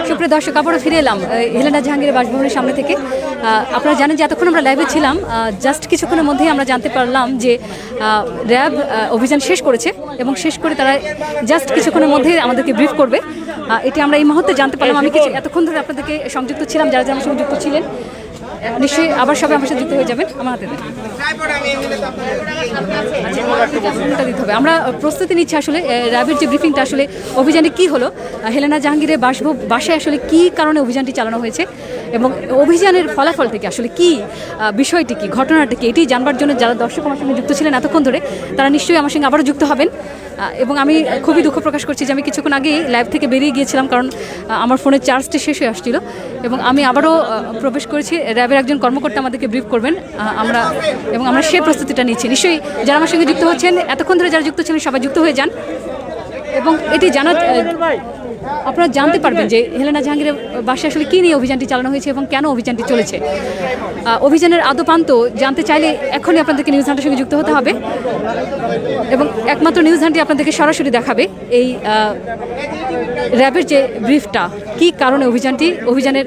সুপ্রিয় দর্শক, আবারও ফিরে এলাম হেলেনা জাহাঙ্গীরের বাসভবনের সামনে থেকে। আপনারা জানেন যে এতক্ষণ আমরা লাইভে ছিলাম, জাস্ট কিছুক্ষণের মধ্যেই আমরা জানতে পারলাম যে র্যাব অভিযান শেষ করেছে এবং শেষ করে তারা জাস্ট কিছুক্ষণের মধ্যেই আমাদেরকে ব্রিফ করবে। এটি আমরা এই মুহূর্তে জানতে পারলাম। আমি এতক্ষণ ধরে আপনাদেরকে সংযুক্ত ছিলাম, যারা যারা সংযুক্ত ছিলেন নিশ্চয়ই আবার সবাই আমার সাথে যুক্ত হয়ে যাবেন। আমার হাতে দিতে হবে। আমরা প্রস্তুতি নিচ্ছি আসলে র্যাবের যে ব্রিফিংটা, আসলে অভিযানে কি হলো, হেলেনা জাহাঙ্গীরের বাসায় আসলে কি কারণে অভিযানটি চালানো হয়েছে এবং অভিযানের ফলাফল থেকে আসলে কি বিষয়টি কি, ঘটনাটা কি, এটি জানবার জন্য যারা দর্শক আমার সঙ্গে যুক্ত ছিলেন এতক্ষণ ধরে, তারা নিশ্চয়ই আমার সঙ্গে আবারও যুক্ত হবেন। এবং আমি খুবই দুঃখ প্রকাশ করছি যে আমি কিছুক্ষণ আগেই লাইভ থেকে বেরিয়ে গিয়েছিলাম, কারণ আমার ফোনের চার্জটি শেষ হয়ে আসছিল এবং আমি আবারও প্রবেশ করেছি। র্যাবের একজন কর্মকর্তা আমাদেরকে ব্রিফ করবেন, আমরা সেই প্রস্তুতিটা নিচ্ছি। নিশ্চয়ই যারা আমার সঙ্গে যুক্ত হচ্ছেন, এতক্ষণ ধরে যারা যুক্ত ছিলেন সবাই যুক্ত হয়ে যান এবং এটি আপনারা জানতে পারবেন যে হেলেনা জাহাঙ্গীরের বাসায় আসলে কী নিয়ে অভিযানটি চালানো হয়েছে এবং কেন অভিযানটি চলেছে। অভিযানের আদপান্ত জানতে চাইলে এখনই আপনাদেরকে নিউজ হান্টের সঙ্গে যুক্ত হতে হবে এবং একমাত্র নিউজ হান্টটি আপনাদেরকে সরাসরি দেখাবে এই র্যাবের যে ব্রিফটা, কী কারণে অভিযানের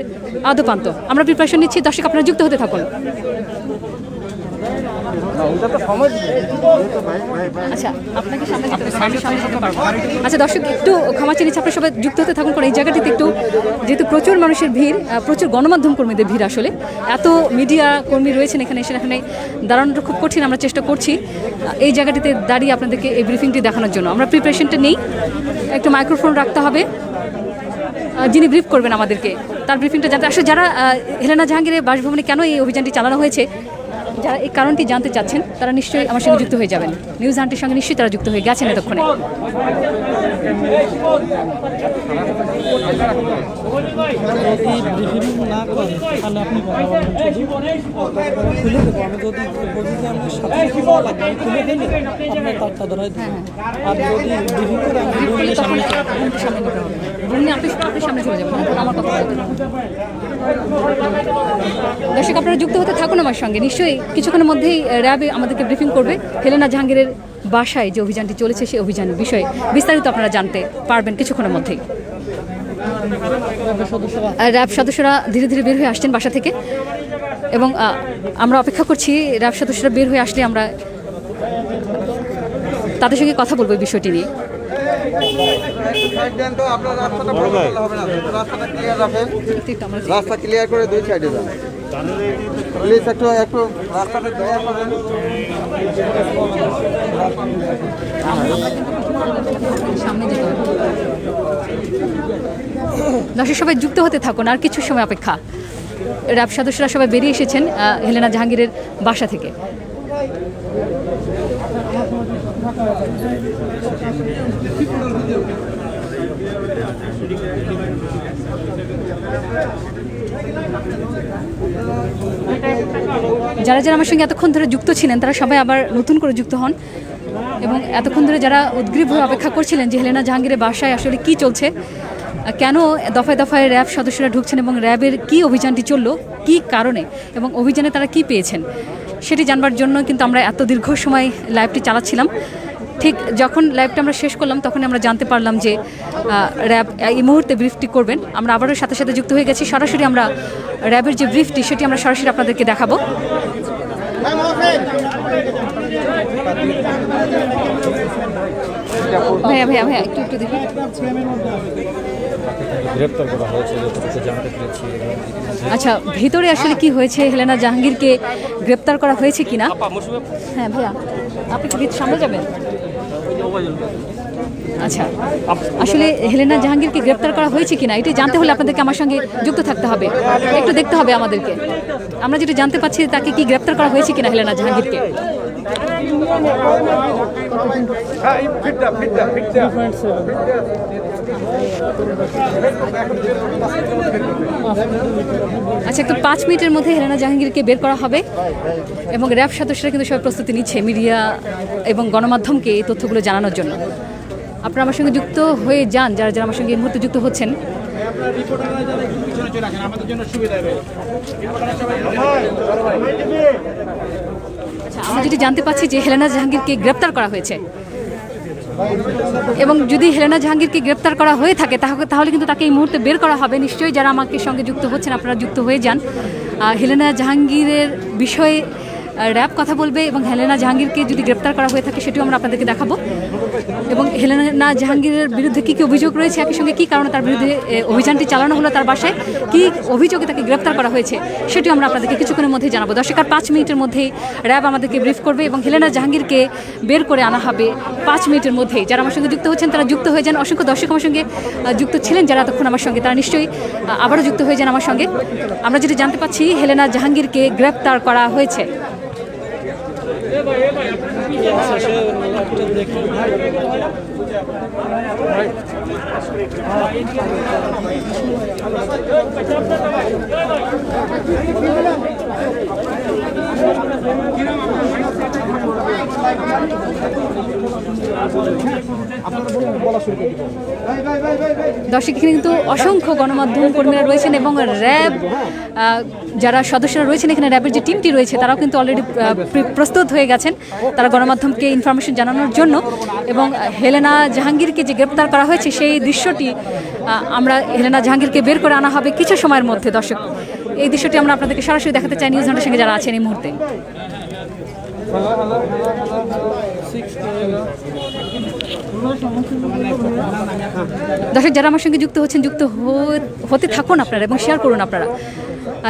আদপান্ত। আমরা প্রিপারেশন নিচ্ছি, দর্শক আপনারা যুক্ত হতে থাকুন। আচ্ছা, আপনাকে সামনে যেতে পারবো। আচ্ছা দর্শক, একটু ক্ষমা চেয়ে নিচ্ছি, আপনারা সবাই যুক্ত হতে থাকুন, কারণ এই জায়গাটিতে একটু যেহেতু প্রচুর মানুষের ভিড়, প্রচুর গণমাধ্যম কর্মীদের ভিড়, আসলে এত মিডিয়া কর্মী রয়েছেন এখানে, সেখানে দাঁড়ানোটা খুব কঠিন। আমরা চেষ্টা করছি এই জায়গাটিতে দাঁড়িয়ে আপনাদেরকে এই ব্রিফিংটি দেখানোর জন্য। আমরা প্রিপারেশনটা নেই, একটু মাইক্রোফোন রাখতে হবে। যিনি ব্রিফ করবেন আমাদেরকে, তার ব্রিফিংটা জানতে আসলে যারা হেলেনা জাহাঙ্গীরের বাসভবনে কেন এই অভিযানটি চালানো হয়েছে, যারা এই কারণটি জানতে চাচ্ছেন, তারা নিশ্চয়ই আমার সঙ্গে যুক্ত হয়ে যাবেন। নিউজ হান্টের সঙ্গে নিশ্চয়ই তারা যুক্ত হয়ে গেছেন এতক্ষণে। দর্শক আপনারা যুক্ত হতে থাকুন আমার সঙ্গে। নিশ্চয়ই কিছুক্ষণের মধ্যেই র্যাবে আমাদেরকে ব্রিফিং করবে হেলেনা জাহাঙ্গীরের বাসায় যে অভিযানটি চলেছে, সেই অভিযানের বিষয়ে বিস্তারিত আপনারা জানতে পারবেন কিছুক্ষণের মধ্যেই। র্যাব সদস্যরা ধীরে ধীরে বের হয়ে আসছেন বাসা থেকে এবং আমরা অপেক্ষা করছি র্যাব সদস্যরা বের হয়ে আসলে আমরা তাদের সঙ্গে কথা বলবো এই বিষয়টি নিয়ে। রাস্তা ক্লিয়ার করে দুই সাইডে যান প্লিজ, একটু রাস্তাটা ক্লিয়ার করেন। সামনে যেতে হবে। দর্শক সবাই যুক্ত হতে থাকুন, আর কিছু সময় অপেক্ষা। র্যাব সদস্যরা সবাই বেরিয়ে এসেছেন হেলেনা জাহাঙ্গীরের বাসা থেকে। যারা যারা আমার সঙ্গে এতক্ষণ ধরে যুক্ত ছিলেন, তারা সবাই আবার নতুন করে যুক্ত হন এবং এতক্ষণ ধরে যারা উদ্গ্রীবভাবে অপেক্ষা করছিলেন যে হেলেনা জাহাঙ্গীরের বাসায় আসলে কি চলছে, কেন দফায় দফায় র্যাব সদস্যরা ঢুকছেন এবং র্যাবের কি অভিযানটি চললো, কি কারণে এবং অভিযানে তারা কি পেয়েছেন, সেটি জানবার জন্য কিন্তু আমরা এত দীর্ঘ সময় লাইভটি চালাচ্ছিলাম। ঠিক যখন লাইভটা আমরা শেষ করলাম, তখন আমরা জানতে পারলাম যে র্যাব এই মুহূর্তে ব্রিফটি করবেন। আমরা আবারও সাথে সাথে যুক্ত হয়ে গেছি, সরাসরি আমরা র্যাবের যে ব্রিফটি সেটি আমরা সরাসরি আপনাদেরকে দেখাবো। ভাইয়া ভাইয়া ভাইয়া একটু একটু দেখি। আচ্ছা, ভিতরে আসলে কি হয়েছে, হেলেনা জাহাঙ্গীরকে গ্রেপ্তার করা হয়েছে কিনা? হ্যাঁ ভাইয়া, আপনি কি সামনে যাবেন? আচ্ছা, আসলে হেলেনা জাহাঙ্গীরকে গ্রেপ্তার করা হয়েছে কিনা এটি জানতে হলে আপনাদেরকে আমার সঙ্গে যুক্ত থাকতে হবে, একটু দেখতে হবে আমাদেরকে। আমরা যেটা জানতে পাচ্ছি, তাকে কি গ্রেপ্তার করা হয়েছে কিনা হেলেনা জাহাঙ্গীরকে। আচ্ছা, একটু 5 মিনিটের মধ্যে হেলেনা জাহাঙ্গীরকে বের করা হবে এবং র্যাব সদস্যরা কিন্তু সবাই প্রস্তুতি নিচ্ছে মিডিয়া এবং গণমাধ্যমকে এই তথ্যগুলো জানানোর জন্য। আপনারা আমার সঙ্গে যুক্ত হয়ে যান, যারা যারা আমার সঙ্গে এই মুহূর্তে যুক্ত হচ্ছেন। আচ্ছা, আমরা যেটি জানতে পাচ্ছি যে হেলেনা জাহাঙ্গীরকে গ্রেপ্তার করা হয়েছে। এবং যদি হেলেনা জাহাঙ্গীরকে গ্রেপ্তার করা হয়ে থাকে তাহলে কিন্তু তাকে এই মুহূর্তে বের করা হবে। নিশ্চয়ই যারা আমাকে সঙ্গে যুক্ত হচ্ছেন আপনারা যুক্ত হয়ে যান। হেলেনা জাহাঙ্গীরের বিষয়ে র্যাব কথা বলবে এবং হেলেনা জাহাঙ্গীরকে যদি গ্রেপ্তার করা হয়ে থাকে সেটিও আমরা আপনাদেরকে দেখাবো, এবং হেলেনা জাহাঙ্গীরের বিরুদ্ধে কী কী অভিযোগ রয়েছে, একই সঙ্গে কী কারণে তার বিরুদ্ধে অভিযানটি চালানো হলো, তার বাসায় কী অভিযোগে তাকে গ্রেপ্তার করা হয়েছে সেটিও আমরা আপনাদেরকে কিছুক্ষণের মধ্যেই জানাবো। দর্শক, আর 5 মিনিটের মধ্যেই র্যাব আমাদেরকে ব্রিফ করবে এবং হেলেনা জাহাঙ্গীরকে বের করে আনা হবে 5 মিনিটের মধ্যেই। যারা আমার সঙ্গে যুক্ত হচ্ছেন তারা যুক্ত হয়ে যান। অসংখ্য দর্শক আমার সঙ্গে যুক্ত ছিলেন যারা এতক্ষণ আমার সঙ্গে, তারা নিশ্চয়ই আবারও যুক্ত হয়ে যান আমার সঙ্গে। আমরা যেটা জানতে পাচ্ছি, হেলেনা জাহাঙ্গীরকে গ্রেপ্তার করা হয়েছে। দর্শক, এখানে কিন্তু অসংখ্য গণমাধ্যম কর্মীরা রয়েছেন এবং র্যাব যারা সদস্যরা রয়েছেন, এখানে র্যাবের যে টিমটি রয়েছে তারাও কিন্তু অলরেডি প্রস্তুত হয়ে গেছেন তারা গণমাধ্যমকে ইনফরমেশন জানানোর জন্য। এবং হেলেনা জাহাঙ্গীরকে যে গ্রেপ্তার করা হয়েছে সেই দৃশ্যটি আমরা হেলেনা জাহাঙ্গীরকে বের করে আনা হবে কিছু সময়ের মধ্যে। দর্শক, এই দৃশ্যটি আমরা আপনাদেরকে সরাসরি দেখাতে চাই নিউজ হান্টের সঙ্গে যারা আছেন এই মুহূর্তে। দর্শক, যারা আমার সঙ্গে যুক্ত হচ্ছেন যুক্ত হতে থাকুন আপনারা এবং শেয়ার করুন আপনারা।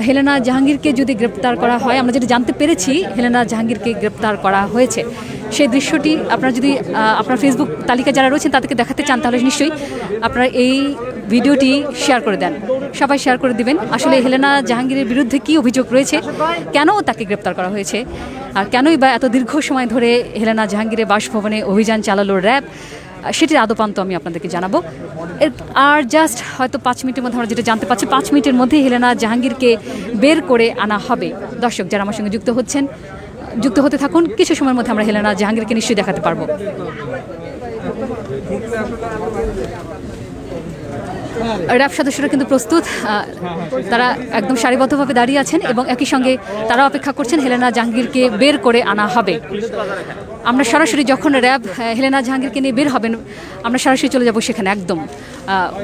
হেলেনা জাহাঙ্গীরকে যদি গ্রেপ্তার করা হয়, আমরা যেটা জানতে পেরেছি হেলেনা জাহাঙ্গীরকে গ্রেপ্তার করা হয়েছে, সেই দৃশ্যটি আপনারা যদি আপনার ফেসবুক তালিকা যারা রয়েছেন তাদেরকে দেখাতে চান তাহলে নিশ্চয়ই আপনারা এই ভিডিওটি শেয়ার করে দেন, সবাই শেয়ার করে দিবেন। আসলে হেলেনা জাহাঙ্গীরের বিরুদ্ধে কী অভিযোগ রয়েছে, কেন তাকে গ্রেপ্তার করা হয়েছে, আর কেনই বা এত দীর্ঘ সময় ধরে হেলেনা জাহাঙ্গীরের বাসভবনে অভিযান চালালো র্যাব, সেটির আদপান্ত আমি আপনাদেরকে জানাবো। আর জাস্ট হয়তো 5 মিনিটের মধ্যে আমরা যেটা জানতে পারছি, 5 মিনিটের মধ্যেই হেলেনা জাহাঙ্গীরকে বের করে আনা হবে। দর্শক, যারা আমার সঙ্গে যুক্ত হচ্ছেন যুক্ত হতে থাকুন, কিছু সময়ের মধ্যে আমরা হেলেনা জাহাঙ্গীরকে নিশ্চয়ই দেখাতে পারবো। র্যাব সদস্যরা কিন্তু প্রস্তুত, তারা একদম সারিবদ্ধভাবে দাঁড়িয়ে আছেন এবং একই সঙ্গে তারা অপেক্ষা করছেন হেলেনা জাহাঙ্গীরকে বের করে আনা হবে। আমরা সরাসরি যখন র্যাব হেলেনা জাহাঙ্গীরকে নিয়ে বের হবেন আমরা সরাসরি চলে যাব সেখানে, একদম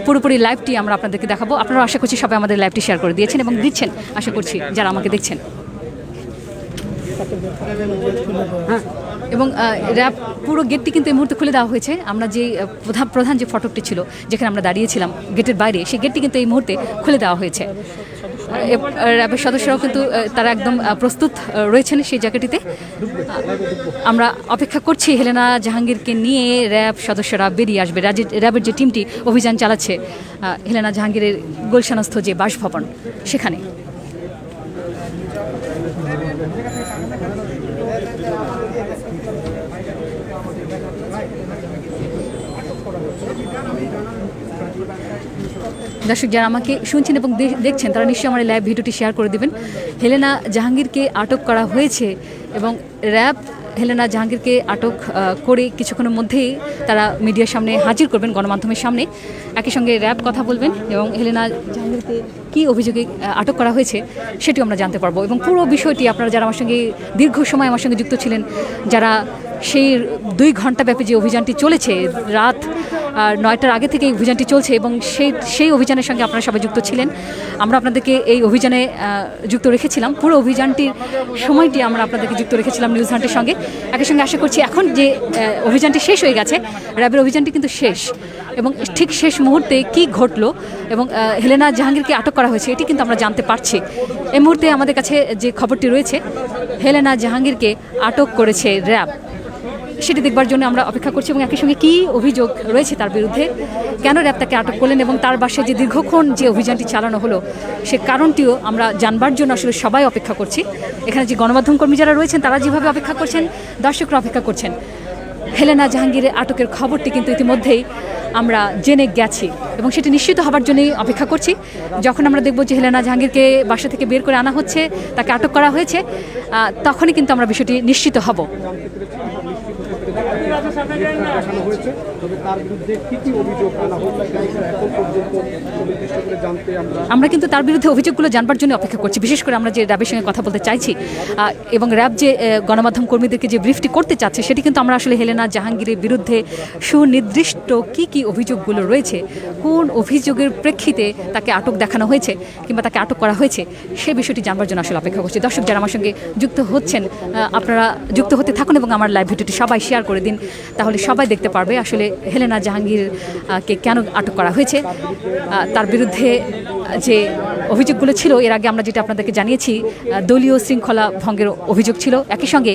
পুরোপুরি লাইভটি আমরা আপনাদেরকে দেখাবো। আপনারা আশা করছি সবাই আমাদের লাইভটি শেয়ার করে দিয়েছেন এবং দিচ্ছেন, আশা করছি যারা আমাকে দেখছেন। এবং র্যাব পুরো গেটটি কিন্তু এই মুহূর্তে খুলে দেওয়া হয়েছে। আমরা যে প্রধান যে ফটকটি ছিল যেখানে আমরা দাঁড়িয়েছিলাম গেটের বাইরে, সেই গেটটি কিন্তু এই মুহূর্তে খুলে দেওয়া হয়েছে। র্যাবের সদস্যরাও কিন্তু তারা একদম প্রস্তুত রয়েছেন সেই জায়গাটিতে। আমরা অপেক্ষা করছি হেলেনা জাহাঙ্গীরকে নিয়ে র্যাব সদস্যরা বেরিয়ে আসবে। র্যাবের যে টিমটি অভিযান চালাচ্ছে হেলেনা জাহাঙ্গীরের গুলশানস্থ যে বাসভবন সেখানে। দর্শক, যারা আমাকে শুনছেন এবং দেখছেন তারা নিশ্চয়ই আমার লাইভ ভিডিওটি শেয়ার করে দেবেন। হেলেনা জাহাঙ্গীরকে আটক করা হয়েছে এবং র্যাব হেলেনা জাহাঙ্গীরকে আটক করে কিছুক্ষণের মধ্যেই তারা মিডিয়ার সামনে হাজির করবেন, গণমাধ্যমের সামনে। একই সঙ্গে র্যাব কথা বলবেন এবং হেলেনা জাহাঙ্গীরকে কী অভিযোগে আটক করা হয়েছে সেটিও আমরা জানতে পারবো। এবং পুরো বিষয়টি আপনারা যারা আমার সঙ্গে দীর্ঘ সময় আমার সঙ্গে যুক্ত ছিলেন, যারা সেই 2 ঘন্টা ব্যাপী যে অভিযানটি চলেছে, রাত 9টার আগে থেকে এই অভিযানটি চলছে এবং সেই অভিযানের সঙ্গে আপনারা সবাই যুক্ত ছিলেন। আমরা আপনাদেরকে এই অভিযানে যুক্ত রেখেছিলাম, পুরো অভিযানটির সময়টি আমরা আপনাদেরকে যুক্ত রেখেছিলাম নিউজ হান্টের সঙ্গে। একই সঙ্গে আশা করছি এখন যে অভিযানটি শেষ হয়ে গেছে, র্যাবের অভিযানটি কিন্তু শেষ, এবং ঠিক শেষ মুহূর্তে কি ঘটলো এবং হেলেনা জাহাঙ্গীরকে আটক করা হয়েছে এটি কিন্তু আমরা জানতে পারছি। এই মুহূর্তে আমাদের কাছে যে খবরটি রয়েছে, হেলেনা জাহাঙ্গীরকে আটক করেছে র্যাব, সেটি দেখবার জন্য আমরা অপেক্ষা করছি। এবং একই সঙ্গে কী অভিযোগ রয়েছে তার বিরুদ্ধে, কেন র্যাব তাকে আটক করলেন এবং তার বাসায় যে দীর্ঘক্ষণ যে অভিযানটি চালানো হলো সে কারণটিও আমরা জানবার জন্য আসলে সবাই অপেক্ষা করছি। এখানে যে গণমাধ্যম কর্মী যারা রয়েছেন তারা যেভাবে অপেক্ষা করছেন, দর্শকরা অপেক্ষা করছেন। হেলেনা জাহাঙ্গীরের আটকের খবরটি কিন্তু ইতিমধ্যেই আমরা জেনে গেছি এবং সেটি নিশ্চিত হবার জন্যই অপেক্ষা করছি। যখন আমরা দেখব যে হেলেনা জাহাঙ্গীরকে বাসা থেকে বের করে আনা হচ্ছে, তাকে আটক করা হয়েছে, তখনই কিন্তু আমরা বিষয়টি নিশ্চিত হব। গ্রেফতার দেখানো হয়েছে, তবে তার বিরুদ্ধে কী কী অভিযোগ আনা হয়েছে এখন পর্যন্ত নির্দিষ্ট করে জানতে আমরা কিন্তু তার বিরুদ্ধে অভিযোগগুলো জানবার জন্য অপেক্ষা করছি। বিশেষ করে আমরা যে র্যাবের সঙ্গে কথা বলতে চাইছি এবং র্যাব যে গণমাধ্যম কর্মীদেরকে যে ব্রিফটি করতে চাচ্ছে সেটি কিন্তু আমরা আসলে হেলেনা জাহাঙ্গীরের বিরুদ্ধে সুনির্দিষ্ট কি অভিযোগগুলো রয়েছে, কোন অভিযোগের প্রেক্ষিতে তাকে আটক দেখানো হয়েছে কিংবা তাকে আটক করা হয়েছে সে বিষয়টি জানবার জন্য আসলে অপেক্ষা করছি। দর্শক যারা আমার সঙ্গে যুক্ত হচ্ছেন আপনারা যুক্ত হতে থাকুন এবং আমার লাইভ ভিডিওটি সবাই শেয়ার করে দিন, তাহলে সবাই দেখতে পারবে আসলে হেলেনা জাহাঙ্গীরকে কেন আটক করা হয়েছে। তার বিরুদ্ধে যে অভিযোগগুলো ছিল এর আগে আমরা যেটা আপনাদেরকে জানিয়েছি দলীয় শৃঙ্খলা ভঙ্গের অভিযোগ ছিল, একই সঙ্গে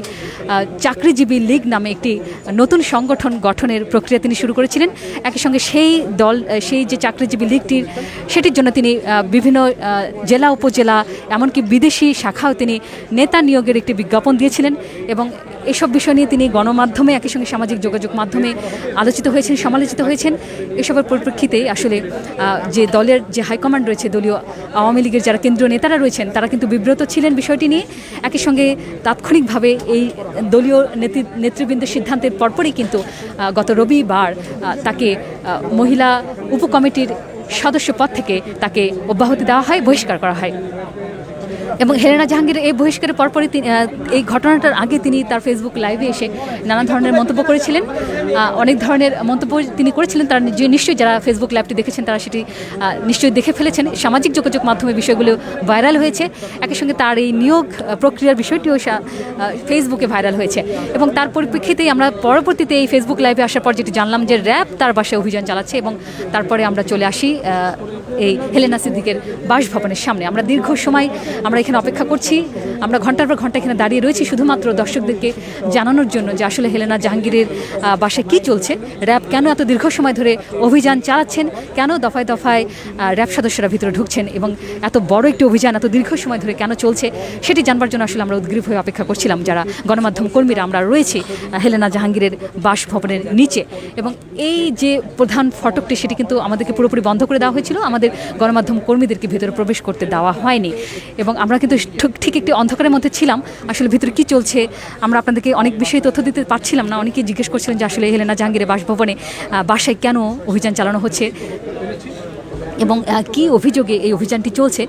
চাকরিজীবী লীগ নামে একটি নতুন সংগঠন গঠনের প্রক্রিয়া তিনি শুরু করেছিলেন। একই সঙ্গে সেই যে চাকরিজীবী লীগটির সেটির জন্য তিনি বিভিন্ন জেলা উপজেলা এমনকি বিদেশি শাখাও তিনি নেতা নিয়োগের একটি বিজ্ঞাপন দিয়েছিলেন এবং এসব বিষয় নিয়ে তিনি গণমাধ্যমে একই সঙ্গে সামাজিক যোগাযোগ মাধ্যমে আলোচিত হয়েছেন, সমালোচিত হয়েছেন। এসবের পরিপ্রেক্ষিতে আসলে যে দলের যে হাইকমান্ড রয়েছে, দলীয় আওয়ামী লীগের যারা কেন্দ্রীয় নেতারা রয়েছেন তারা কিন্তু বিব্রত ছিলেন বিষয়টি নিয়ে। একই সঙ্গে তাৎক্ষণিকভাবে এই দলীয় নেতৃবৃন্দের সিদ্ধান্তের পরপরই কিন্তু গত রবিবার তাকে মহিলা উপকমিটির সদস্য পদ থেকে তাকে অব্যাহতি দেওয়া হয়, বহিষ্কার করা হয়। এবং হেলেনা জাহাঙ্গীর এই বহিষ্কারের পরপরই এই ঘটনাটার আগে তিনি তার ফেসবুক লাইভে এসে নানা ধরনের মন্তব্য করেছিলেন, অনেক ধরনের মন্তব্য তিনি করেছিলেন। তার যে নিশ্চয়ই যারা ফেসবুক লাইভটি দেখেছেন তারা সেটি নিশ্চয়ই দেখে ফেলেছেন। সামাজিক যোগাযোগ মাধ্যমে বিষয়গুলো ভাইরাল হয়েছে, একই সঙ্গে তার এই নিয়োগ প্রক্রিয়ার বিষয়টিও ফেসবুকে ভাইরাল হয়েছে। এবং তার পরিপ্রেক্ষিতেই আমরা পরবর্তীতে এই ফেসবুক লাইভে আসার পর যেটি জানলাম যে র্যাব তার বাসায় অভিযান চালাচ্ছে এবং তারপরে আমরা চলে আসি এই হেলেনা সিদ্দিকের বাসভবনের সামনে। আমরা দীর্ঘ সময় আমরা এখানে অপেক্ষা করছি, আমরা ঘন্টার পর ঘন্টা এখানে দাঁড়িয়ে রয়েছি শুধুমাত্র দর্শকদেরকে জানানোর জন্য যে আসলে হেলেনা জাহাঙ্গীরের বাসায় কী চলছে, র্যাব কেন এত দীর্ঘ সময় ধরে অভিযান চালাচ্ছেন, কেন দফায় দফায় র্যাব সদস্যরা ভিতরে ঢুকছেন এবং এত বড় একটি অভিযান এত দীর্ঘ সময় ধরে কেন চলছে সেটি জানবার জন্য আসলে আমরা উদ্গ্রীব হয়ে অপেক্ষা করছিলাম যারা গণমাধ্যম কর্মীরা আমরা রয়েছি হেলেনা জাহাঙ্গীরের বাসভবনের নিচে। এবং এই যে প্রধান ফটকটি সেটি কিন্তু আমাদেরকে পুরোপুরি বন্ধ করে দেওয়া হয়েছিল, আমাদের গণমাধ্যম কর্মীদেরকে ভিতরে প্রবেশ করতে দেওয়া হয়নি এবং আমরা কিন্তু ঠিক একটি অন্ধকারের মধ্যে ছিলাম। আসলে ভিতরে কী চলছে আমরা আপনাদেরকে অনেক বিষয়ে তথ্য দিতে পারছিলাম না। অনেকেই জিজ্ঞেস করছিলেন যে আসলে হেলেনা জাহাঙ্গীরের বাসভবনে বাসায় কেন অভিযান চালানো হচ্ছে এবং কী অভিযোগে এই অভিযানটি চলছে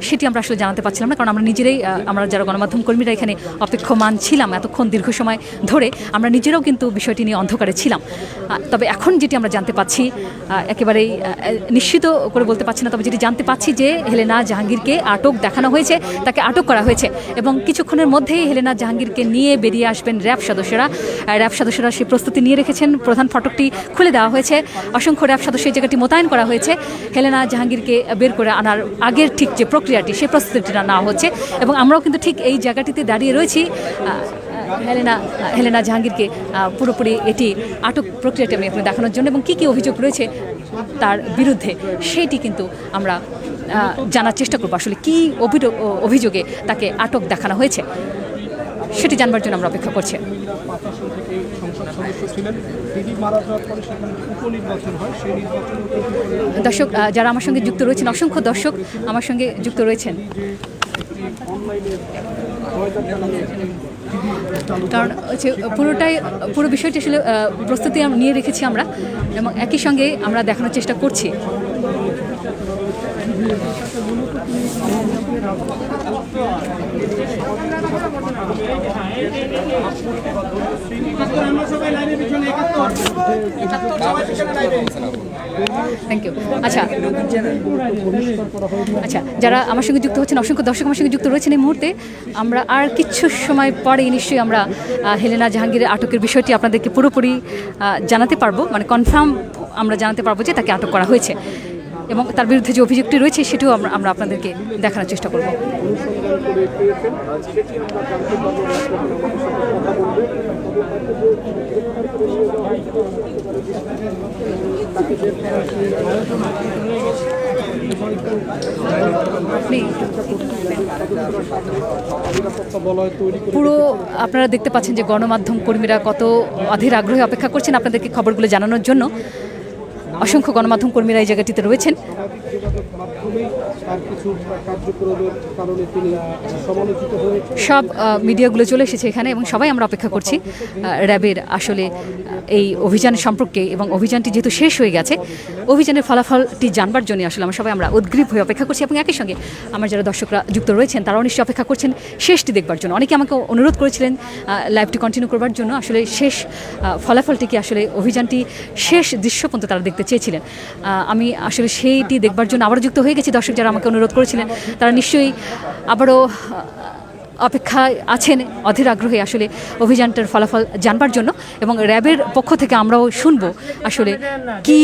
সেটি আমরা আসলে জানাতে পারছিলাম না, কারণ আমরা নিজেরাই আমরা যারা গণমাধ্যম কর্মীরা এখানে অপেক্ষমান ছিলাম এতক্ষণ দীর্ঘ সময় ধরে আমরা নিজেরাও কিন্তু বিষয়টি নিয়ে অন্ধকারে ছিলাম। তবে এখন যেটি আমরা জানতে পাচ্ছি একেবারেই নিশ্চিত করে বলতে পারছি না, তবে যেটি জানতে পাচ্ছি যে হেলেনা জাহাঙ্গীরকে আটক দেখানো হয়েছে, তাকে আটক করা হয়েছে এবং কিছুক্ষণের মধ্যেই হেলেনা জাহাঙ্গীরকে নিয়ে বেরিয়ে আসবেন র্যাব সদস্যরা সেই প্রস্তুতি নিয়ে রেখেছেন। প্রধান ফটকটি খুলে দেওয়া হয়েছে, অসংখ্য র্যাব সদস্য এই জায়গাটি মোতায়েন করা হয়েছে। হেলেনা জাহাঙ্গীরকে বের করে আনার আগের ঠিক যে প্রক্রিয়াটি সেই প্রস্তুতিটা নেওয়া হচ্ছে এবং আমরাও কিন্তু ঠিক এই জায়গাটিতে দাঁড়িয়ে রয়েছি। হেলেনা জাহাঙ্গীরকে পুরোপুরি এটি আটক প্রক্রিয়াটি আমি আপনাকে দেখানোর জন্য এবং কী অভিযোগ রয়েছে তার বিরুদ্ধে সেইটি কিন্তু আমরা জানার চেষ্টা করবো। আসলে কী অভিযোগে তাকে আটক দেখানো হয়েছে সেটি জানবার জন্য আমরা অপেক্ষা করছি। দর্শক যারা আমার সঙ্গে যুক্ত রয়েছেন, অসংখ্য দর্শক আমার সঙ্গে যুক্ত রয়েছেন, কারণ হচ্ছে পুরো বিষয়টি আসলে প্রস্তুতি নিয়ে রেখেছি আমরা এবং একই সঙ্গে আমরা দেখানোর চেষ্টা করছি। Thank you. আচ্ছা, যারা আমার সঙ্গে যুক্ত হচ্ছেন, অসংখ্য দর্শক আমার সঙ্গে যুক্ত রয়েছেন এই মুহূর্তে, আমরা আর কিছু সময় পরে নিশ্চয়ই আমরা হেলেনা জাহাঙ্গীরের আটকের বিষয়টি আপনাদেরকে পুরোপুরি জানাতে পারবো, মানে কনফার্ম আমরা জানাতে পারবো যে তাকে আটক করা হয়েছে এবং তার বিরুদ্ধে যে অভিযোগটি রয়েছে সেটিও আমরা আপনাদেরকে দেখানোর চেষ্টা করব। পুরো আপনারা দেখতে পাচ্ছেন যে গণমাধ্যম কর্মীরা কত অধীর আগ্রহে অপেক্ষা করছেন আপনাদেরকে খবরগুলো জানানোর জন্য। অসংখ্য গণমাধ্যম কর্মীরা এই জায়গাটিতে রয়েছেন। মাধ্যমেই তার কিছু কার্যক্রমের কারণে তিনি সমালোচিত হয়ে সব মিডিয়াগুলো চলে এসেছে এখানে এবং সবাই আমরা অপেক্ষা করছি র্যাবের আসলে এই অভিযান সম্পর্কে, এবং অভিযানটি যেহেতু শেষ হয়ে গেছে অভিযানের ফলাফলটি জানবার জন্য আসলে আমরা উদ্গ্রীব হয়ে অপেক্ষা করছি। এবং একই সঙ্গে আমার যারা দর্শকরা যুক্ত রয়েছেন তারাও নিশ্চয়ই অপেক্ষা করছেন শেষটি দেখবার জন্য। অনেকে আমাকে অনুরোধ করেছিলেন লাইভটি কন্টিনিউ করবার জন্য। আসলে শেষ ফলাফলটি কি, আসলে অভিযানটি শেষ দৃশ্য পর্যন্ত তারা দেখতে চেয়েছিলেন। আমি আসলে সেইটি দেখবার জন্য আবারও যুক্ত হয়ে গেছি। দর্শক যারা আমাকে অনুরোধ করেছিলেন তারা নিশ্চয়ই আবারও অপেক্ষায় আছেন অধীর আগ্রহে আসলে অভিযানটার ফলাফল জানবার জন্য। এবং র্যাবের পক্ষ থেকে আমরাও শুনবো আসলে কি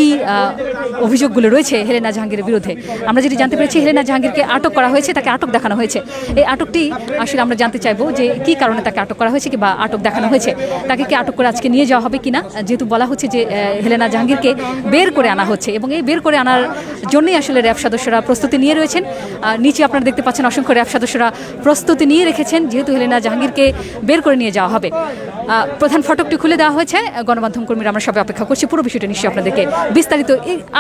অভিযোগগুলো রয়েছে হেলেনা জাহাঙ্গীরের বিরুদ্ধে। আমরা যেটি জানতে পেরেছি, হেলেনা জাহাঙ্গীরকে আটক করা হয়েছে, তাকে আটক দেখানো হয়েছে। এই আটকটি আসলে আমরা জানতে চাইবো যে কী কারণে তাকে আটক করা হয়েছে বা আটক দেখানো হয়েছে। তাকে কি আটক করে আজকে নিয়ে যাওয়া হবে কিনা, যেহেতু বলা হচ্ছে যে হেলেনা জাহাঙ্গীরকে বের করে আনা হচ্ছে, এবং এই বের করে আনার জন্যই আসলে র্যাব সদস্যরা প্রস্তুতি নিয়ে রয়েছেন। নিচে আপনারা দেখতে পাচ্ছেন অসংখ্য র্যাব সদস্যরা প্রস্তুতি নিয়ে রেখেছেন যেহেতু হেলেনা জাহাঙ্গীরকে বের করে নিয়ে যাওয়া হবে। প্রধান ফটকটি খুলে দেওয়া হয়েছে। গণমাধ্যম কর্মীরা আমরা সবাই অপেক্ষা করছি পুরো বিষয়টা নিশ্চয়ই আপনাদেরকে বিস্তারিত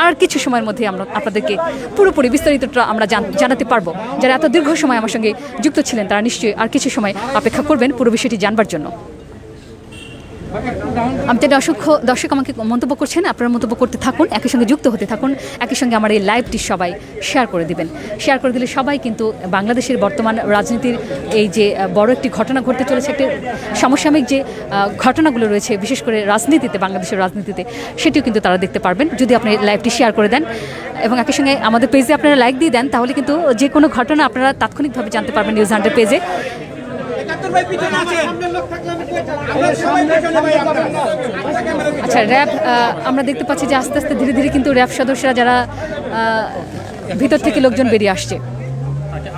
আর কিছু সময়ের মধ্যে আমরা আপনাদেরকে পুরোপুরি বিস্তারিতটা আমরা জানাতে পারবো। যারা এত দীর্ঘ সময় আমার সঙ্গে যুক্ত ছিলেন তারা নিশ্চয়ই আর কিছু সময় অপেক্ষা করবেন পুরো বিষয়টি জানবার জন্য। আমাদের অসংখ্য দর্শক আমাকে মন্তব্য করছেন, আপনারা মন্তব্য করতে থাকুন, একই সঙ্গে যুক্ত হতে থাকুন, একই সঙ্গে আমার এই লাইভটি সবাই শেয়ার করে দিবেন। শেয়ার করে দিলে সবাই কিন্তু বাংলাদেশের বর্তমান রাজনীতির এই যে বড় একটি ঘটনা ঘটতে চলেছে, একটি সমসাময়িক যে ঘটনাগুলো রয়েছে বিশেষ করে রাজনীতিতে, বাংলাদেশের রাজনীতিতে, সেটিও কিন্তু তারা দেখতে পারবেন যদি আপনি লাইভটি শেয়ার করে দেন। এবং একই সঙ্গে আমাদের পেজে আপনারা লাইক দিয়ে দেন, তাহলে কিন্তু যে কোনো ঘটনা আপনারা তাৎক্ষণিকভাবে জানতে পারবেন নিউজ 100 পেজে। আচ্ছা, র্যাব আমরা দেখতে পাচ্ছি যে আস্তে আস্তে ধীরে ধীরে কিন্তু র্যাব সদস্যরা যারা ভিতর থেকে লোকজন বেরিয়ে আসছে।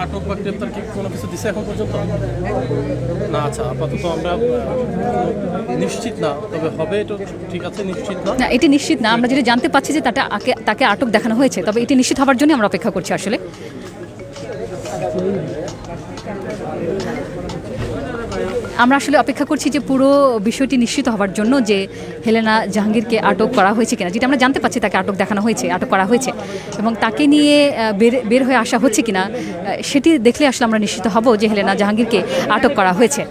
আটক বা গ্রেপ্তার কি কোনো কিছু দিছে এখন পর্যন্ত না? আচ্ছা, আপাতত আমরা নিশ্চিত না, তবে হবে এটা ঠিক আছে, নিশ্চিত না। না, এটি নিশ্চিত না। আমরা যেটা জানতে পাচ্ছি যে তাকে আটক দেখানো হয়েছে, তবে এটি নিশ্চিত হওয়ার জন্য আমরা অপেক্ষা করছি। আসলে আমরা আসলে অপেক্ষা করছি যে পুরো বিষয়টি নিশ্চিত হওয়ার জন্য যে হেলেনা জাহাঙ্গীরকে আটক করা হয়েছে কিনা। যেটা আমরা জানতে পাচ্ছি তাকে আটক দেখানো হয়েছে, আটক করা হয়েছে, এবং তাকে নিয়ে বের হয়ে আসা হচ্ছে কিনা সেটি দেখলে আসলে আমরা নিশ্চিত হব যে হেলেনা জাহাঙ্গীরকে আটক করা হয়েছে।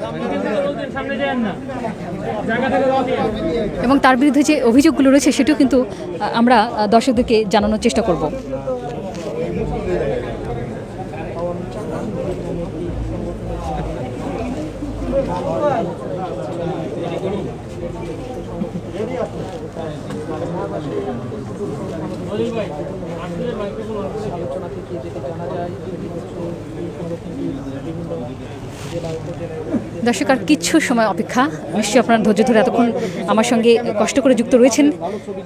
এবং তার বিরুদ্ধে যে অভিযোগগুলো রয়েছে সেটিও কিন্তু আমরা দর্শকদেরকে জানানোর চেষ্টা করব। দর্শক আর কিছু সময় অপেক্ষা, নিশ্চয়ই আপনারা ধৈর্য ধরে এতক্ষণ আমার সঙ্গে কষ্ট করে যুক্ত রয়েছেন